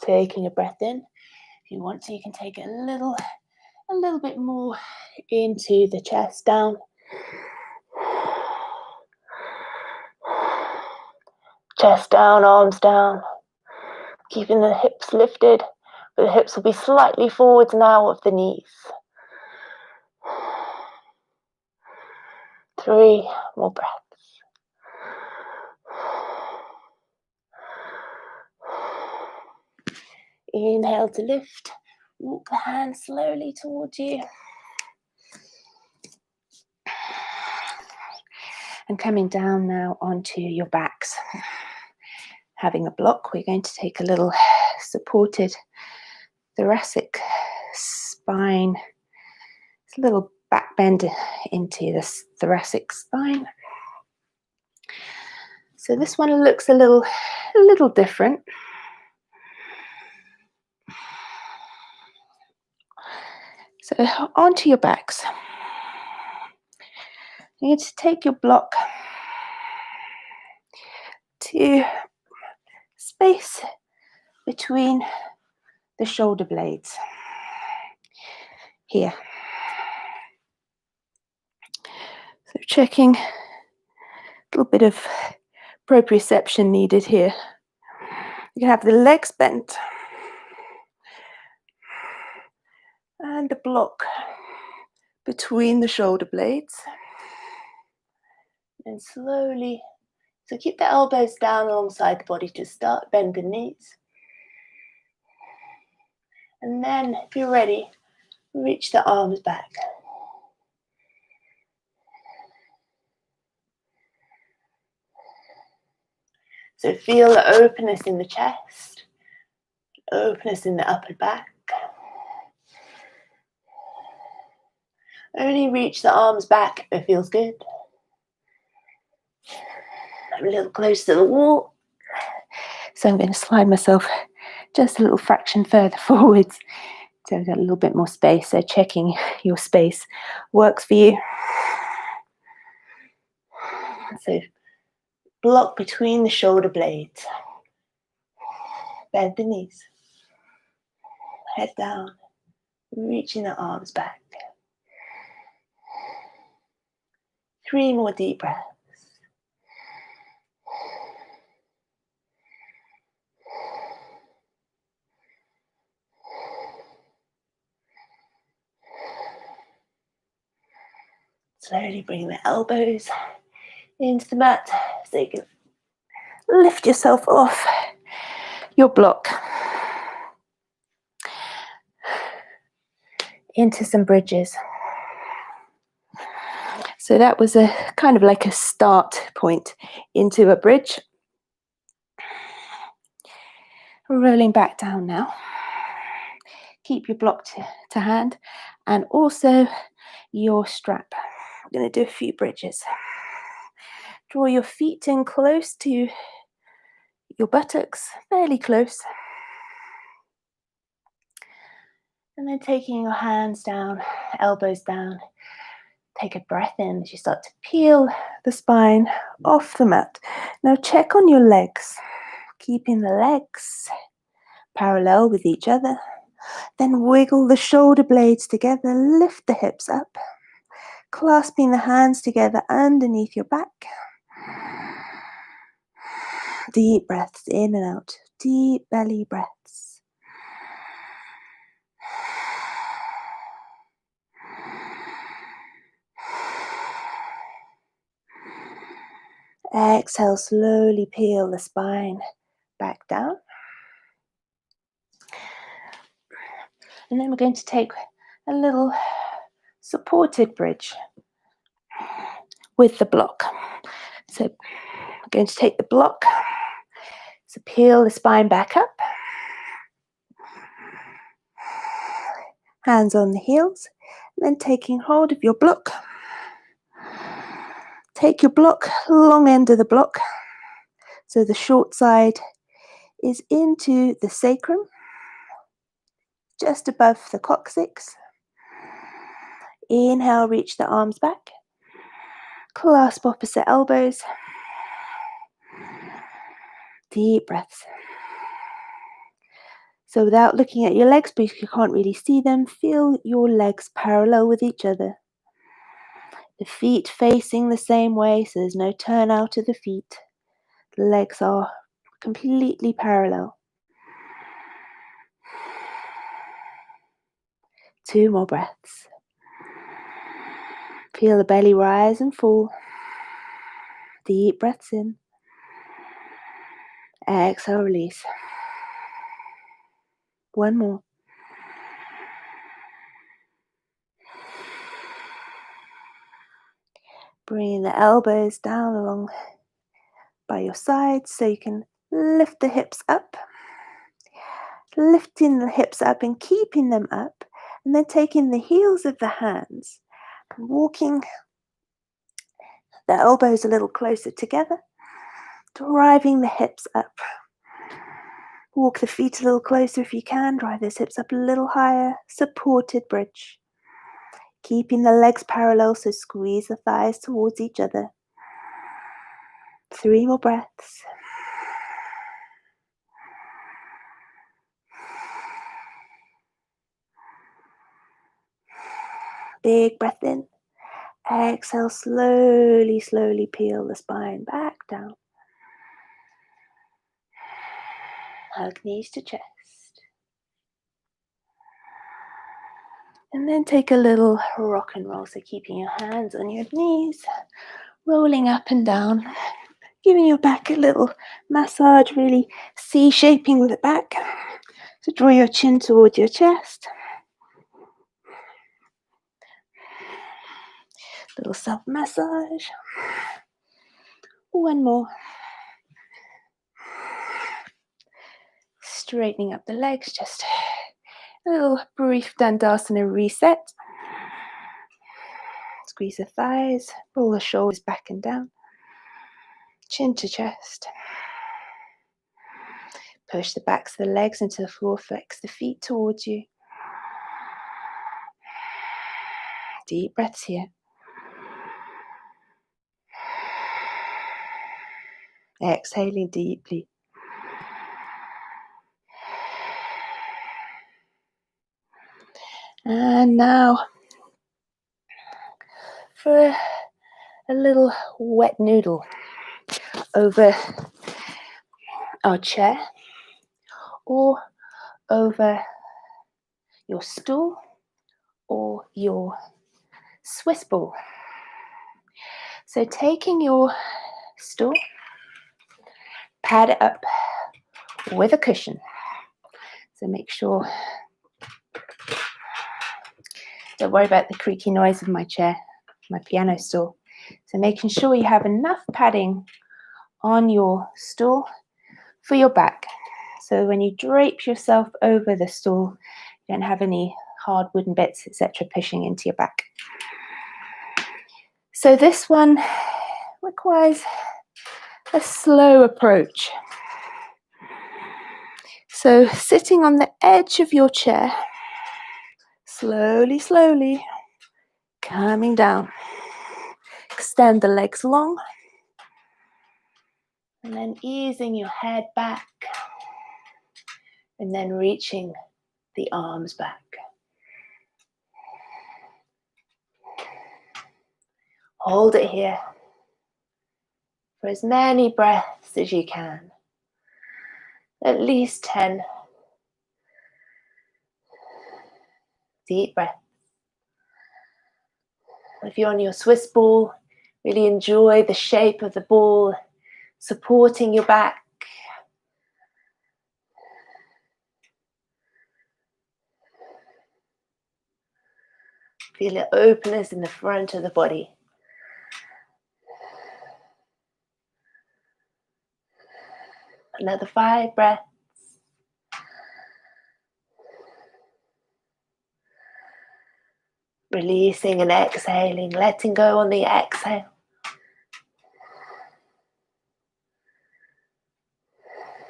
Taking a breath in. If you want to, you can take it a little bit more into the chest, down. Chest down, arms down. Keeping the hips lifted, but the hips will be slightly forwards now of the knees. 3 more breaths. Inhale to lift. Walk the hands slowly towards you. And coming down now onto your backs. Having a block, we're going to take a little supported thoracic spine. It's a little back bend into this thoracic spine. So this one looks a little different. So onto your backs. You need to take your block to space between the shoulder blades here. So checking, a little bit of proprioception needed here. You can have the legs bent and the block between the shoulder blades. And slowly, so keep the elbows down alongside the body to start, bend the knees. And then, if you're ready, reach the arms back. So feel the openness in the chest, openness in the upper back. Only reach the arms back if it feels good. I'm a little close to the wall. So I'm going to slide myself just a little fraction further forwards. So I've got a little bit more space. So checking your space works for you. So block between the shoulder blades. Bend the knees. Head down. Reaching the arms back. 3 more deep breaths. Slowly bring the elbows into the mat so you can lift yourself off your block into some bridges. So that was a kind of like a start point into a bridge. Rolling back down now. Keep your block to hand and also your strap. I'm going to do a few bridges. Draw your feet in close to your buttocks, fairly close. And then taking your hands down, elbows down. Take a breath in as you start to peel the spine off the mat. Now check on your legs, keeping the legs parallel with each other. Then wiggle the shoulder blades together, lift the hips up, clasping the hands together underneath your back. Deep breaths in and out, deep belly breaths. Exhale, slowly peel the spine back down. And then we're going to take a little supported bridge with the block. So I'm going to take the block, so peel the spine back up, hands on the heels, and then taking hold of your block. Take your block, long end of the block, so the short side is into the sacrum, just above the coccyx. Inhale, reach the arms back, clasp opposite elbows. Deep breaths. So without looking at your legs, because you can't really see them, feel your legs parallel with each other. The feet facing the same way, so there's no turn out of the feet. The legs are completely parallel. 2 more breaths. Feel the belly rise and fall. Deep breaths in. Exhale, release. 1 more. Bringing the elbows down along by your sides so you can lift the hips up. Lifting the hips up and keeping them up, and then taking the heels of the hands and walking the elbows a little closer together. driving the hips up. Walk the feet a little closer if you can. Drive those hips up a little higher. Supported bridge. Keeping the legs parallel, so squeeze the thighs towards each other. 3 more breaths. Big breath in. Exhale, slowly, slowly peel the spine back down. Hug knees to chest. And then take a little rock and roll. So keeping your hands on your knees, rolling up and down, giving your back a little massage, really C-shaping the back. So draw your chin towards your chest. Little self-massage. One more. Straightening up the legs, just a little brief Dandasana reset. Squeeze the thighs, roll the shoulders back and down. Chin to chest. Push the backs of the legs into the floor, flex the feet towards you. Deep breaths here. Exhaling deeply. And now for a little wet noodle over our chair or over your stool or your Swiss ball. So taking your stool, pad it up with a cushion. So make sure, don't worry about the creaky noise of my chair, my piano stool. So making sure you have enough padding on your stool for your back. So when you drape yourself over the stool, you don't have any hard wooden bits, etc., pushing into your back. So this one requires a slow approach. So sitting on the edge of your chair, slowly, slowly coming down. Extend the legs long. And then easing your head back. And then reaching the arms back. Hold it here for as many breaths as you can. At least 10. Deep breath. If you're on your Swiss ball, really enjoy the shape of the ball, supporting your back. Feel the openness in the front of the body. Another 5 breaths. Releasing and exhaling, letting go on the exhale.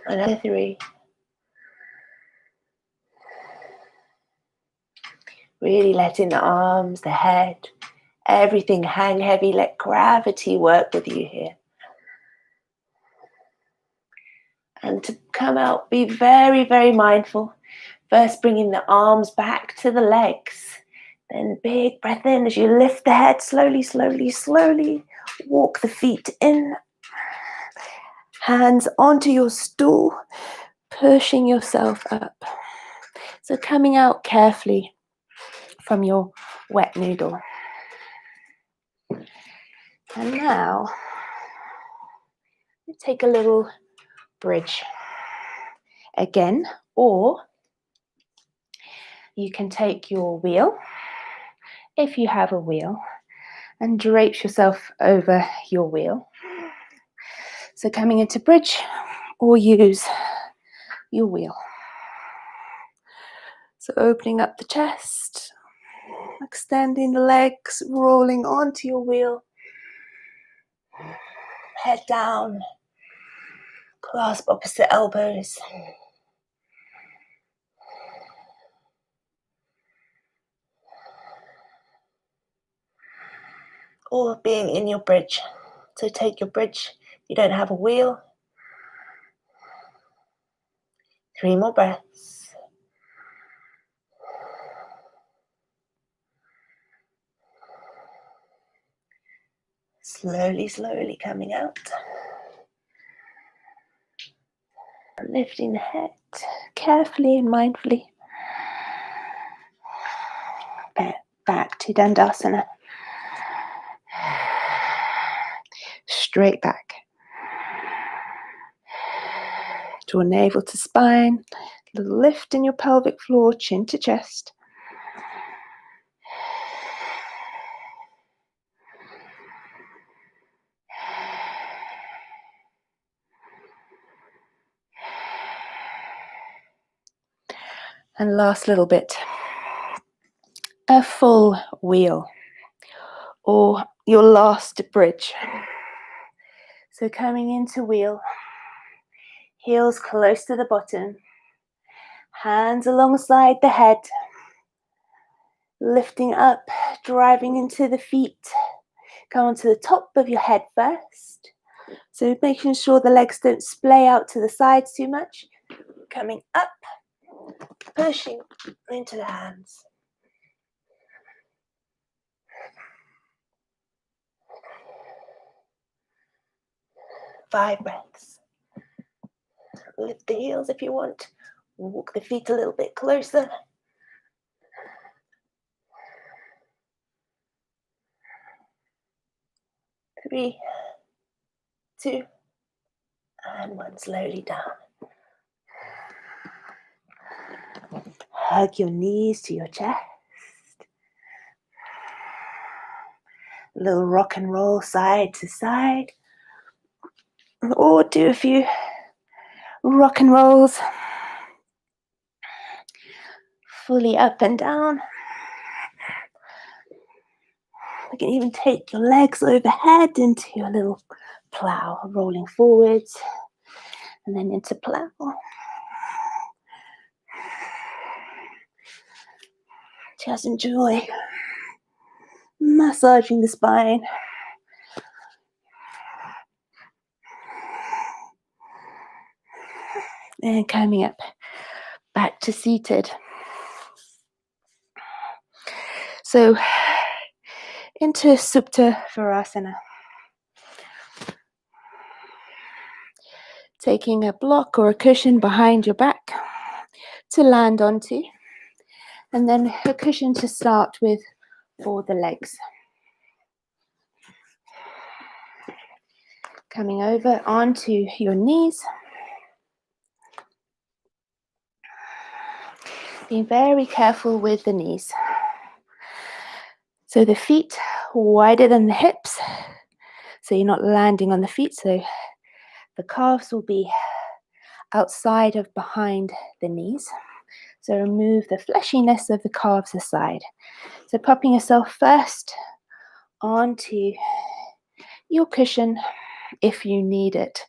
Another 3. Really letting the arms, the head, everything hang heavy. Let gravity work with you here. And to come out, be very, very mindful. First bringing the arms back to the legs. Then big breath in as you lift the head slowly, slowly, slowly. Walk the feet in. Hands onto your stool, pushing yourself up. So coming out carefully from your wet noodle. And now, take a little bridge again, or you can take your wheel, if you have a wheel, and drape yourself over your wheel. So coming into bridge, or use your wheel. So opening up the chest, extending the legs, rolling onto your wheel, head down, Clasp opposite elbows. Or being in your bridge. So take your bridge. You don't have a wheel. 3 more breaths. Slowly, slowly coming out. Lifting the head carefully and mindfully. Back to Dandasana. Straight back. Draw navel to spine. Little lift in your pelvic floor, chin to chest. And last little bit. A full wheel. Or your last bridge. So coming into wheel. Heels close to the bottom. Hands alongside the head. Lifting up, driving into the feet. Come onto the top of your head first. So making sure the legs don't splay out to the sides too much. Coming up, pushing into the hands. Five breaths. Lift the heels if you want. Walk the feet a little bit closer. 3, 2, and 1. Slowly down. Hug your knees to your chest. A little rock and roll side to side. Or do a few rock and rolls. Fully up and down. You can even take your legs overhead into a little plow, rolling forwards and then into plow. Just enjoy massaging the spine. And coming up back to seated. So into Supta Varasana. Taking a block or a cushion behind your back to land onto. And then a cushion to start with for the legs. Coming over onto your knees. Being very careful with the knees. So the feet wider than the hips. So you're not landing on the feet. So the calves will be outside of behind the knees. So remove the fleshiness of the calves aside. So popping yourself first onto your cushion if you need it.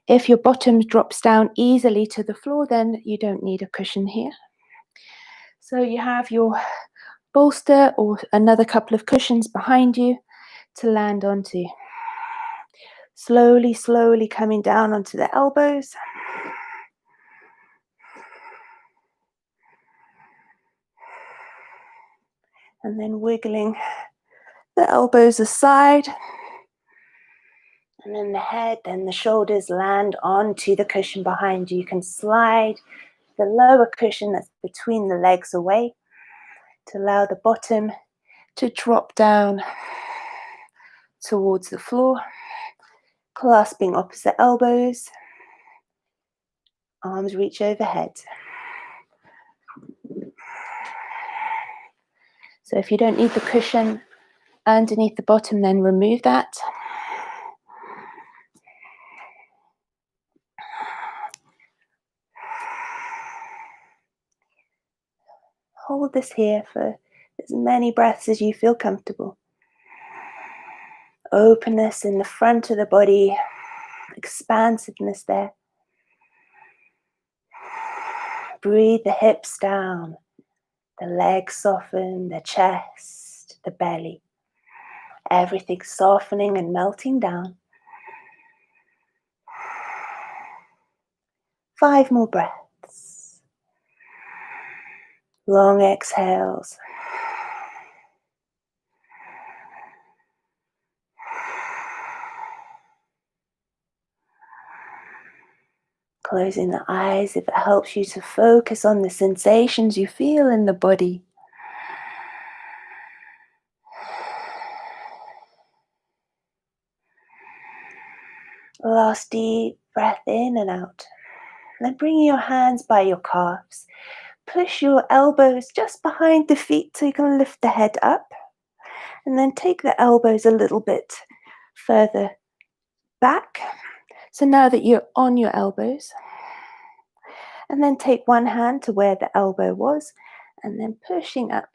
If your bottom drops down easily to the floor, then you don't need a cushion here. So you have your bolster or another couple of cushions behind you to land onto. Slowly, slowly coming down onto the elbows. And then wiggling the elbows aside. And then the head and the shoulders land onto the cushion behind you. You can slide the lower cushion that's between the legs away to allow the bottom to drop down towards the floor. Clasping opposite elbows. Arms reach overhead. So if you don't need the cushion underneath the bottom, then remove that. Hold this here for as many breaths as you feel comfortable. Openness in the front of the body, expansiveness there. Breathe the hips down, the legs soften, the chest, the belly. Everything softening and melting down. 5 more breaths. Long exhales. Closing the eyes if it helps you to focus on the sensations you feel in the body. Last deep breath in and out. Then bring your hands by your calves. Push your elbows just behind the feet so you can lift the head up. And then take the elbows a little bit further back. So now that you're on your elbows, and then take one hand to where the elbow was, and then pushing up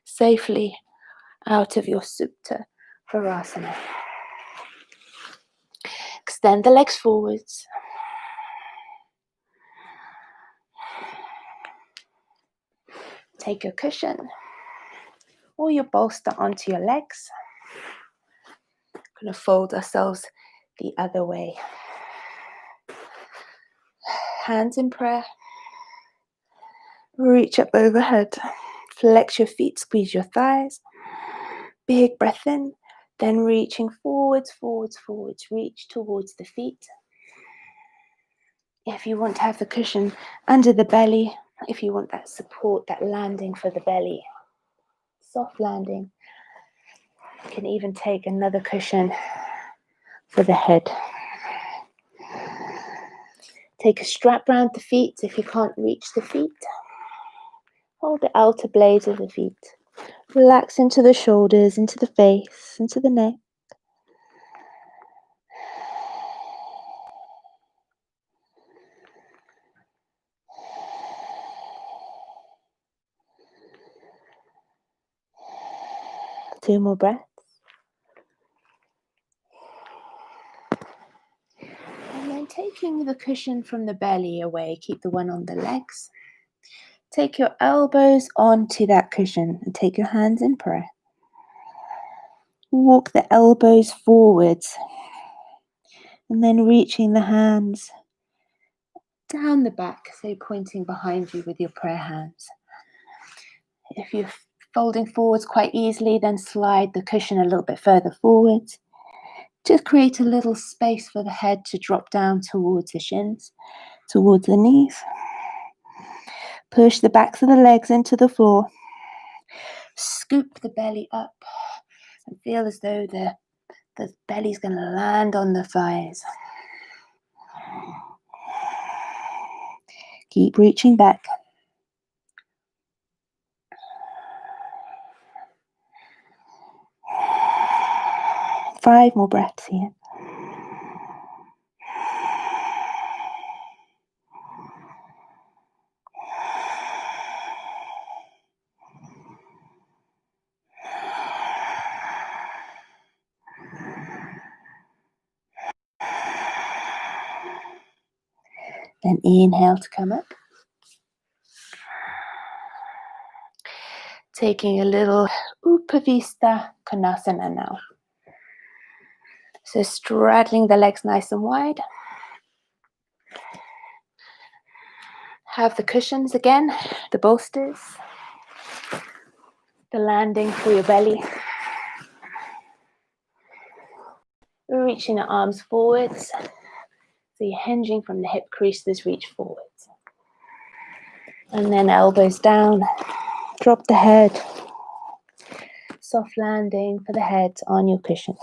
safely out of your Supta Varasana. Extend the legs forwards. Take your cushion or your bolster onto your legs. Going to fold ourselves the other way. Hands in prayer. Reach up overhead. Flex your feet, squeeze your thighs. Big breath in. Then reaching forwards, forwards, forwards. Reach towards the feet. If you want to have the cushion under the belly, if you want that support, that landing for the belly, soft landing, you can even take another cushion for the head. Take a strap around the feet if you can't reach the feet. Hold the outer blades of the feet. Relax into the shoulders, into the face, into the neck. Two more breaths. And then taking the cushion from the belly away, keep the one on the legs. Take your elbows onto that cushion and take your hands in prayer. Walk the elbows forwards and then reaching the hands down the back, so pointing behind you with your prayer hands. If you're folding forwards quite easily, then slide the cushion a little bit further forwards. Just create a little space for the head to drop down towards the shins, towards the knees. Push the backs of the legs into the floor. Scoop the belly up and feel as though the belly's going to land on the thighs. Keep reaching back. Five more breaths here. Then inhale to come up. Taking a little Upavista Konasana now. So straddling the legs nice and wide. Have the cushions again, the bolsters, the landing for your belly. Reaching the arms forwards. So you're hinging from the hip creases, reach forwards. And then elbows down. Drop the head. Soft landing for the head on your cushion.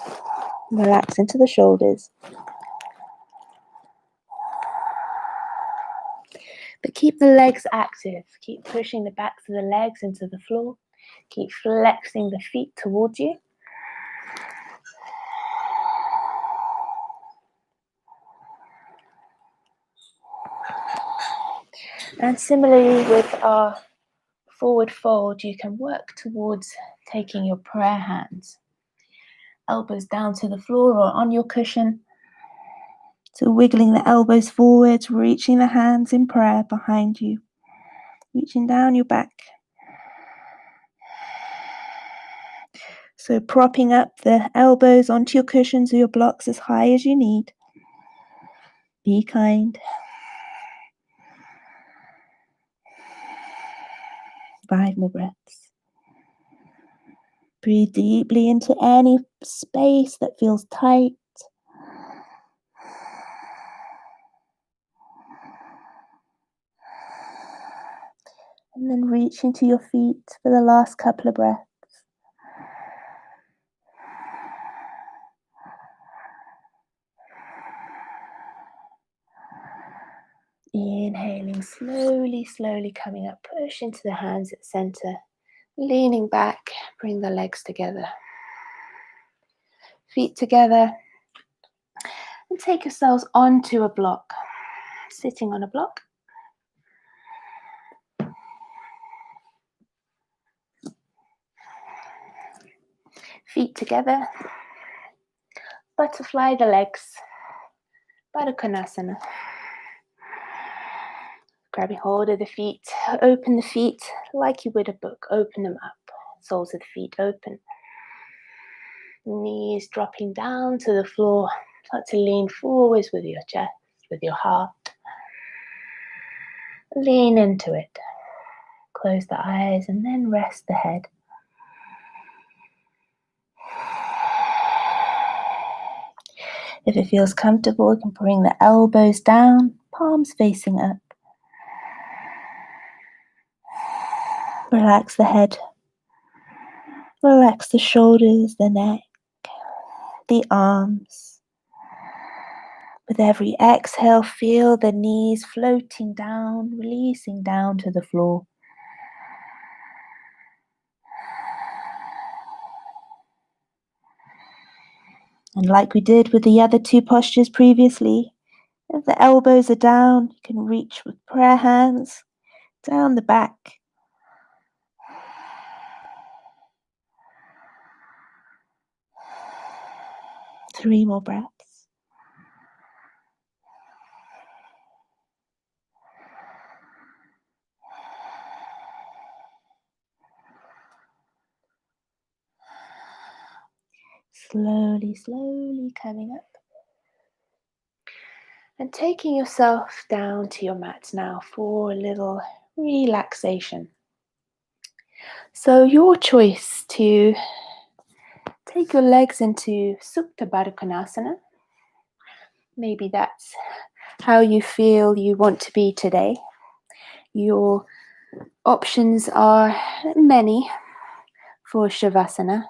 Relax into the shoulders. But keep the legs active. Keep pushing the backs of the legs into the floor. Keep flexing the feet towards you. And similarly with our forward fold, you can work towards taking your prayer hands. Elbows down to the floor or on your cushion So wiggling the elbows forwards, reaching the hands in prayer behind you, reaching down your back. So propping up the elbows onto your cushions or your blocks as high as you need. Be kind. 5 more breaths. Breathe deeply into any space that feels tight. And then reach into your feet for the last couple of breaths. Inhaling slowly, slowly coming up. Push into the hands at center. Leaning back, bring the legs together. Feet together. And take yourselves onto a block. Sitting on a block. Feet together. Butterfly the legs. Baddha Konasana. Grabbing hold of the feet. Open the feet like you would a book. Open them up. Soles of the feet open. Knees dropping down to the floor. Start to lean forwards with your chest, with your heart. Lean into it. Close the eyes and then rest the head. If it feels comfortable, you can bring the elbows down, palms facing up. Relax the head. Relax the shoulders, the neck, the arms. With every exhale, feel the knees floating down, releasing down to the floor. And like we did with the other 2 postures previously, if the elbows are down, you can reach with prayer hands down the back. Three more breaths. Slowly, slowly coming up. And taking yourself down to your mat now for a little relaxation. So your choice to take your legs into Supta Varasana. Maybe that's how you feel you want to be today. Your options are many for Shavasana.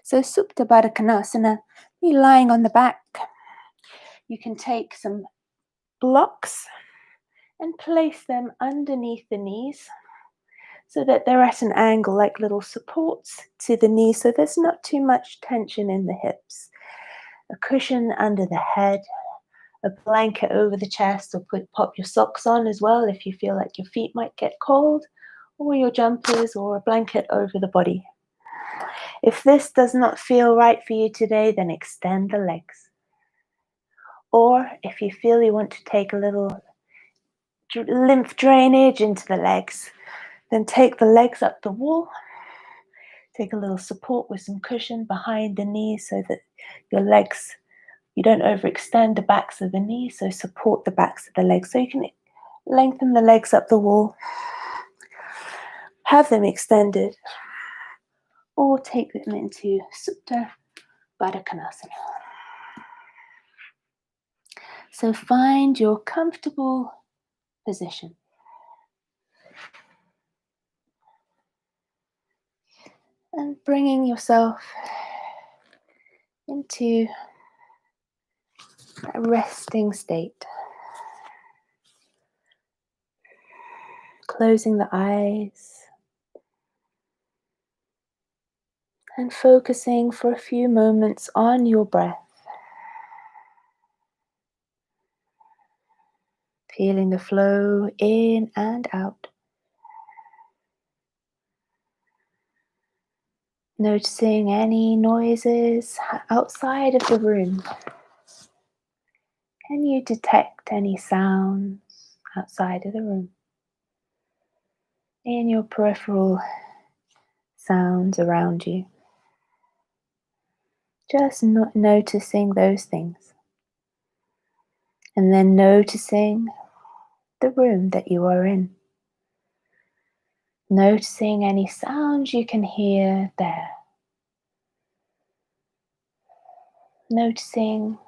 So Supta Varasana, you're lying on the back. You can take some blocks and place them underneath the knees so that they're at an angle like little supports to the knees, so there's not too much tension in the hips. A cushion under the head, a blanket over the chest, or pop your socks on as well if you feel like your feet might get cold, or your jumpers, or a blanket over the body. If this does not feel right for you today, then extend the legs. Or if you feel you want to take a little lymph drainage into the legs, then take the legs up the wall. Take a little support with some cushion behind the knees so that your legs, you don't overextend the backs of the knees, so support the backs of the legs. So you can lengthen the legs up the wall, have them extended, or take them into Supta Varasana. So find your comfortable position. And bringing yourself into a resting state. Closing the eyes. And focusing for a few moments on your breath. Feeling the flow in and out. Noticing any noises outside of the room. Can you detect any sounds outside of the room? In your peripheral sounds around you? Just not noticing those things. And then noticing the room that you are in. Noticing any sounds you can hear there. Noticing,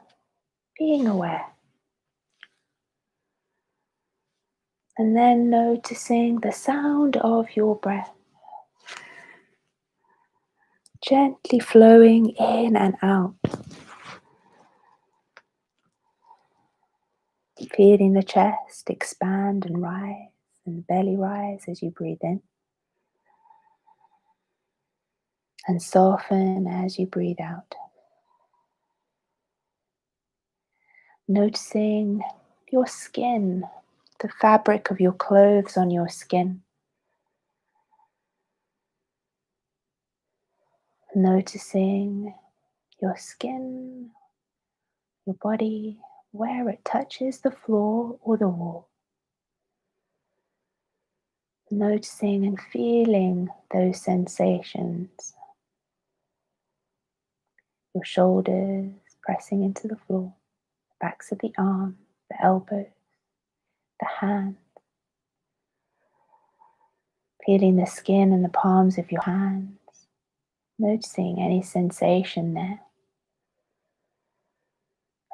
being aware. And then noticing the sound of your breath. Gently flowing in and out. Feeling the chest expand and rise, and the belly rise as you breathe in. And soften as you breathe out. Noticing your skin, the fabric of your clothes on your skin. Noticing your skin, your body, where it touches the floor or the wall. Noticing and feeling those sensations. Your shoulders pressing into the floor, the backs of the arms, the elbows, the hands. Feeling the skin and the palms of your hands. Noticing any sensation there.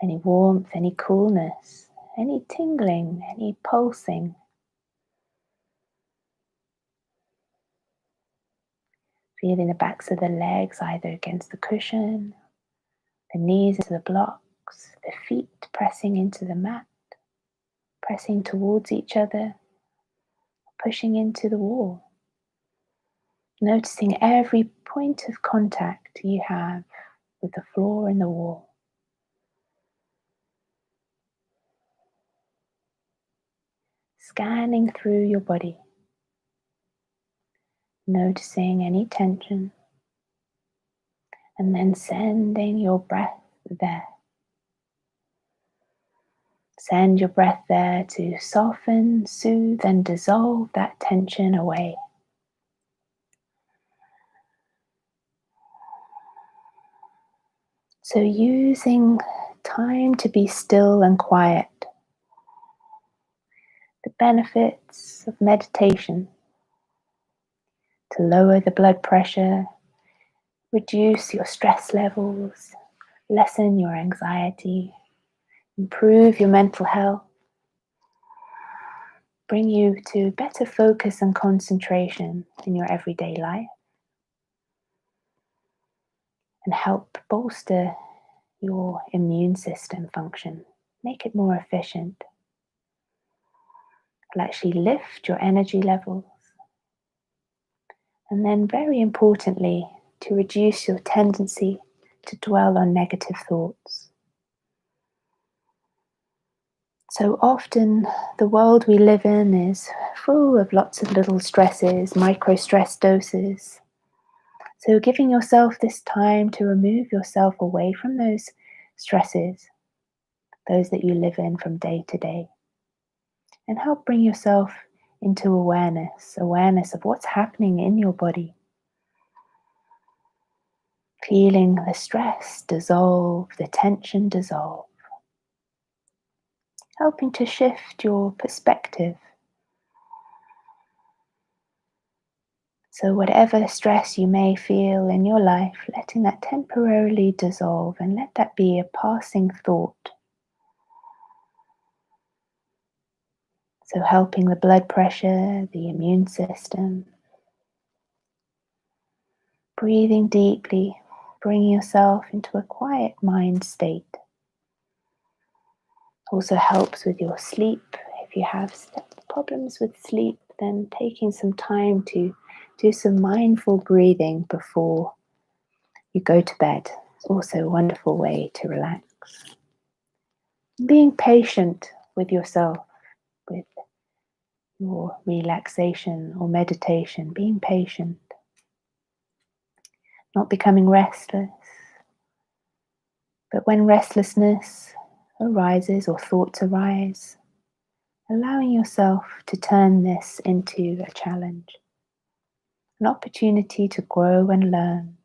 Any warmth, any coolness, any tingling, any pulsing. Feeling the backs of the legs either against the cushion, the knees into the blocks, the feet pressing into the mat, pressing towards each other, pushing into the wall. Noticing every point of contact you have with the floor and the wall. Scanning through your body. Noticing any tension. And then sending your breath there. Send your breath there to soften, soothe, and dissolve that tension away. So using time to be still and quiet. The benefits of meditation. To lower the blood pressure, reduce your stress levels, lessen your anxiety, improve your mental health, bring you to better focus and concentration in your everyday life, and help bolster your immune system function, make it more efficient. It'll actually lift your energy levels. And then very importantly, to reduce your tendency to dwell on negative thoughts. So often the world we live in is full of lots of little stresses, micro stress doses. So giving yourself this time to remove yourself away from those stresses, those that you live in from day to day, and help bring yourself into awareness of what's happening in your body. Feeling the stress dissolve, the tension dissolve. Helping to shift your perspective. So whatever stress you may feel in your life, letting that temporarily dissolve and let that be a passing thought. So helping the blood pressure, the immune system. Breathing deeply, bringing yourself into a quiet mind state. Also helps with your sleep. If you have problems with sleep, then taking some time to do some mindful breathing before you go to bed. It's also a wonderful way to relax. Being patient with yourself, with your relaxation or meditation, being patient. Not becoming restless. But when restlessness arises or thoughts arise, allowing yourself to turn this into a challenge, an opportunity to grow and learn,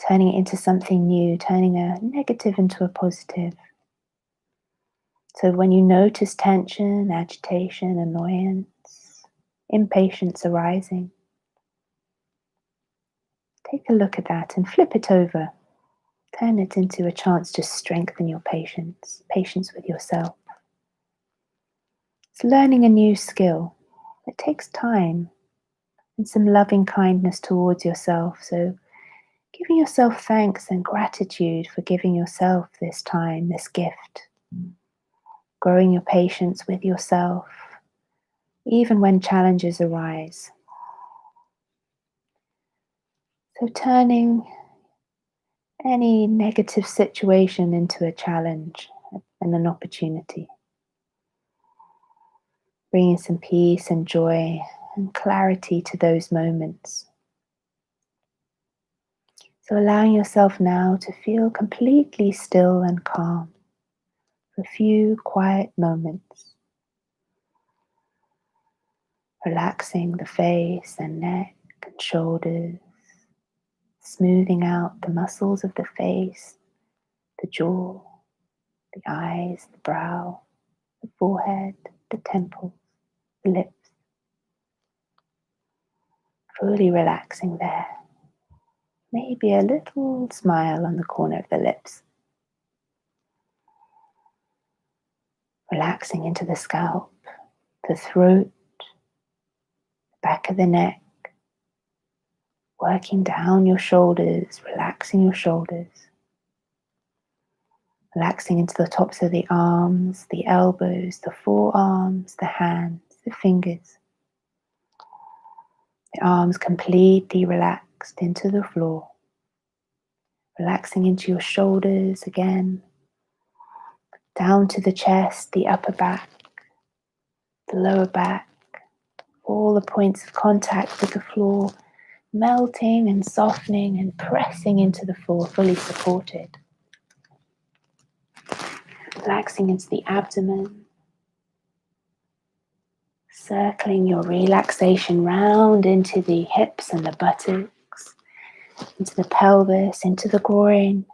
turning it into something new, turning a negative into a positive. So when you notice tension, agitation, annoyance, impatience arising, take a look at that and flip it over. Turn it into a chance to strengthen your patience with yourself. It's learning a new skill. It takes time and some loving kindness towards yourself. So giving yourself thanks and gratitude for giving yourself this time, this gift. Growing your patience with yourself, even when challenges arise. So turning any negative situation into a challenge and an opportunity. Bringing some peace and joy and clarity to those moments. So allowing yourself now to feel completely still and calm for a few quiet moments. Relaxing the face and neck and shoulders. Smoothing out the muscles of the face, the jaw, the eyes, the brow, the forehead, the temples, the lips. Fully relaxing there. Maybe a little smile on the corner of the lips. Relaxing into the scalp, the throat, the back of the neck. Working down your shoulders, relaxing your shoulders. Relaxing into the tops of the arms, the elbows, the forearms, the hands, the fingers. The arms completely relaxed into the floor. Relaxing into your shoulders again. Down to the chest, the upper back, the lower back. All the points of contact with the floor, melting and softening and pressing into the floor, fully supported. Relaxing into the abdomen. Circling your relaxation round into the hips and the buttocks, into the pelvis, into the groin.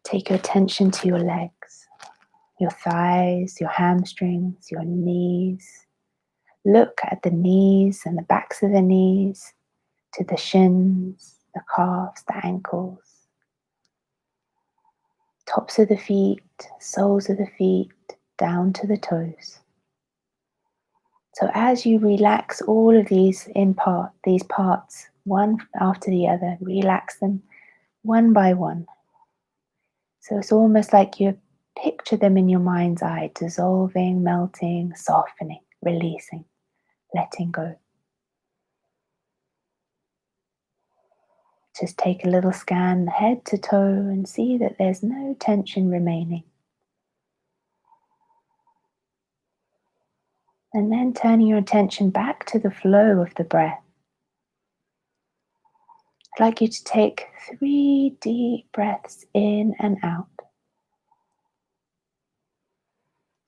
Take your attention to your legs, your thighs, your hamstrings, your knees. Look at the knees and the backs of the knees, to the shins, the calves, the ankles. Tops of the feet, soles of the feet, down to the toes. So as you relax all of these parts, one after the other, relax them one by one. So it's almost like you picture them in your mind's eye, dissolving, melting, softening, releasing, letting go. Just take a little scan head to toe and see that there's no tension remaining. And then turning your attention back to the flow of the breath. I'd like you to take 3 deep breaths in and out.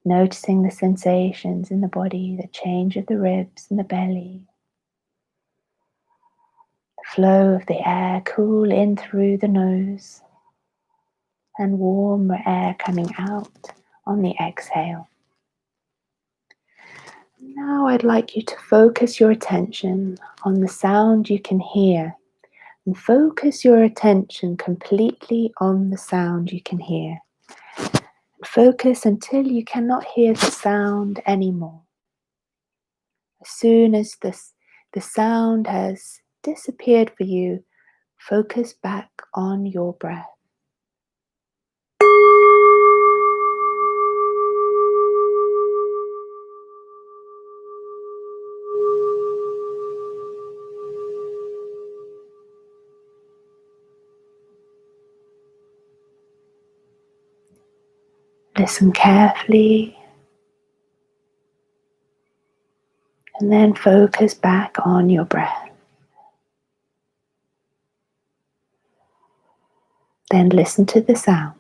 Noticing the sensations in the body, the change of the ribs and the belly. The flow of the air, cool in through the nose. And warm air coming out on the exhale. Now I'd like you to focus your attention on the sound you can hear. And focus your attention completely on the sound you can hear. Focus until you cannot hear the sound anymore. As soon as the sound has disappeared for you, focus back on your breath. Listen carefully. And then focus back on your breath. Then listen to the sound.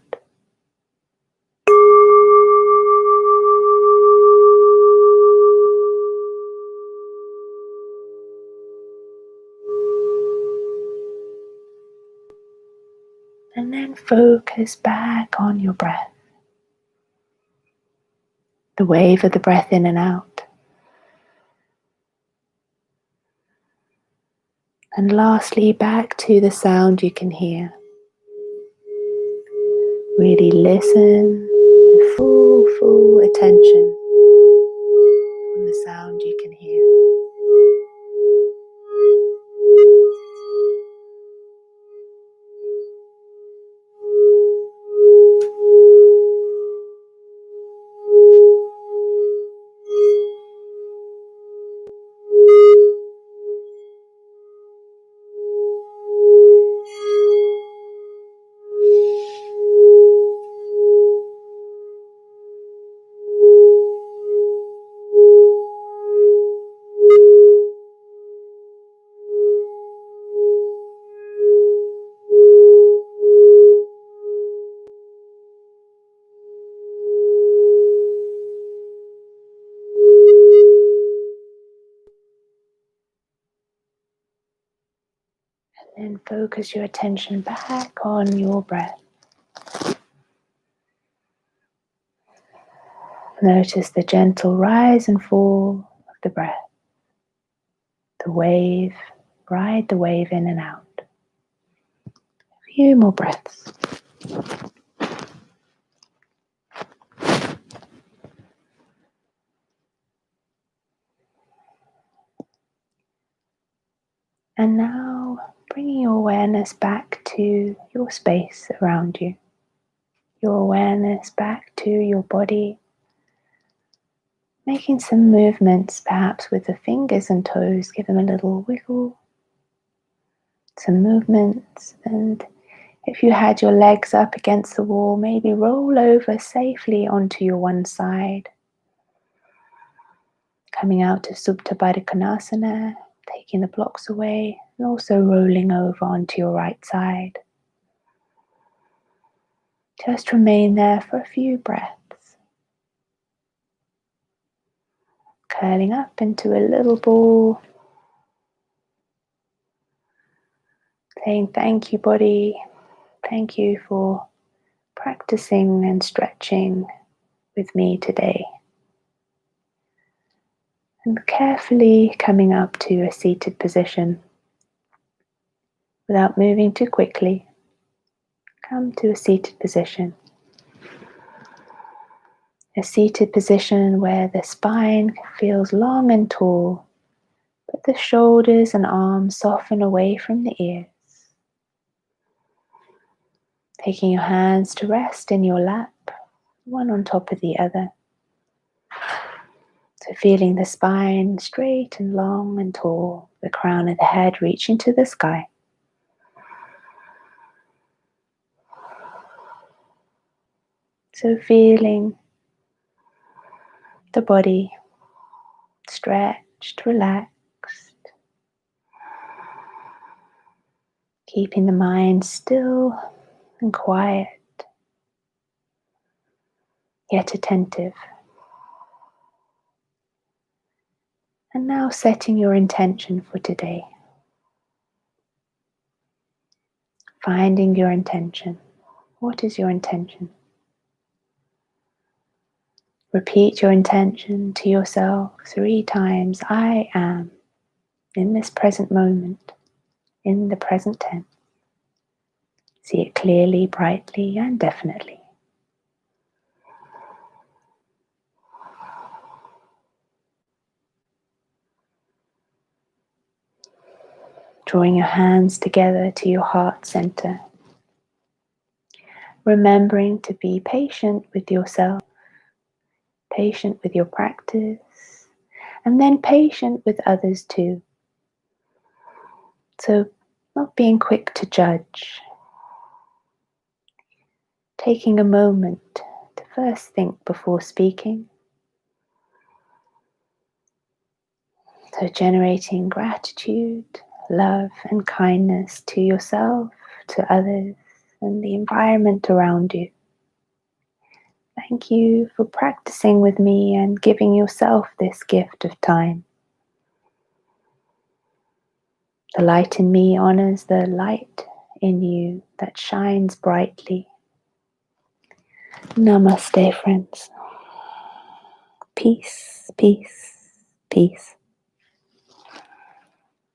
And then focus back on your breath. The wave of the breath in and out. And lastly, back to the sound you can hear. Really listen with full attention on the sound you can hear. Then focus your attention back on your breath. Notice the gentle rise and fall of the breath. The wave, ride the wave in and out. A few more breaths. And now bringing your awareness back to your space around you. Your awareness back to your body. Making some movements perhaps with the fingers and toes. Give them a little wiggle. Some movements. And if you had your legs up against the wall, maybe roll over safely onto your one side. Coming out of Supta Varasana, taking the blocks away, and also rolling over onto your right side. Just remain there for a few breaths. Curling up into a little ball. Saying thank you, body. Thank you for practicing and stretching with me today. And carefully coming up to a seated position. Without moving too quickly, come to a seated position. A seated position where the spine feels long and tall, but the shoulders and arms soften away from the ears. Taking your hands to rest in your lap, one on top of the other. So feeling the spine straight and long and tall, the crown of the head reaching to the sky. So feeling the body stretched, relaxed. Keeping the mind still and quiet, yet attentive. And now setting your intention for today. Finding your intention. What is your intention? Repeat your intention to yourself 3 times. I am in this present moment, in the present tense. See it clearly, brightly, and definitely. Drawing your hands together to your heart center. Remembering to be patient with yourself, patient with your practice, and then patient with others too. So, not being quick to judge. Taking a moment to first think before speaking. So, generating gratitude, love, and kindness to yourself, to others, and the environment around you. Thank you for practicing with me and giving yourself this gift of time. The light in me honors the light in you that shines brightly. Namaste, friends. Peace, peace, peace.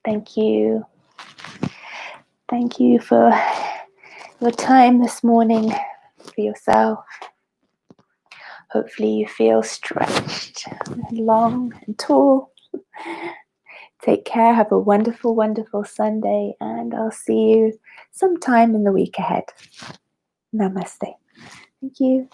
Thank you. Thank you for your time this morning, for yourself. Hopefully you feel stretched, long and tall. Take care. Have a wonderful, wonderful Sunday, and I'll see you sometime in the week ahead. Namaste. Thank you.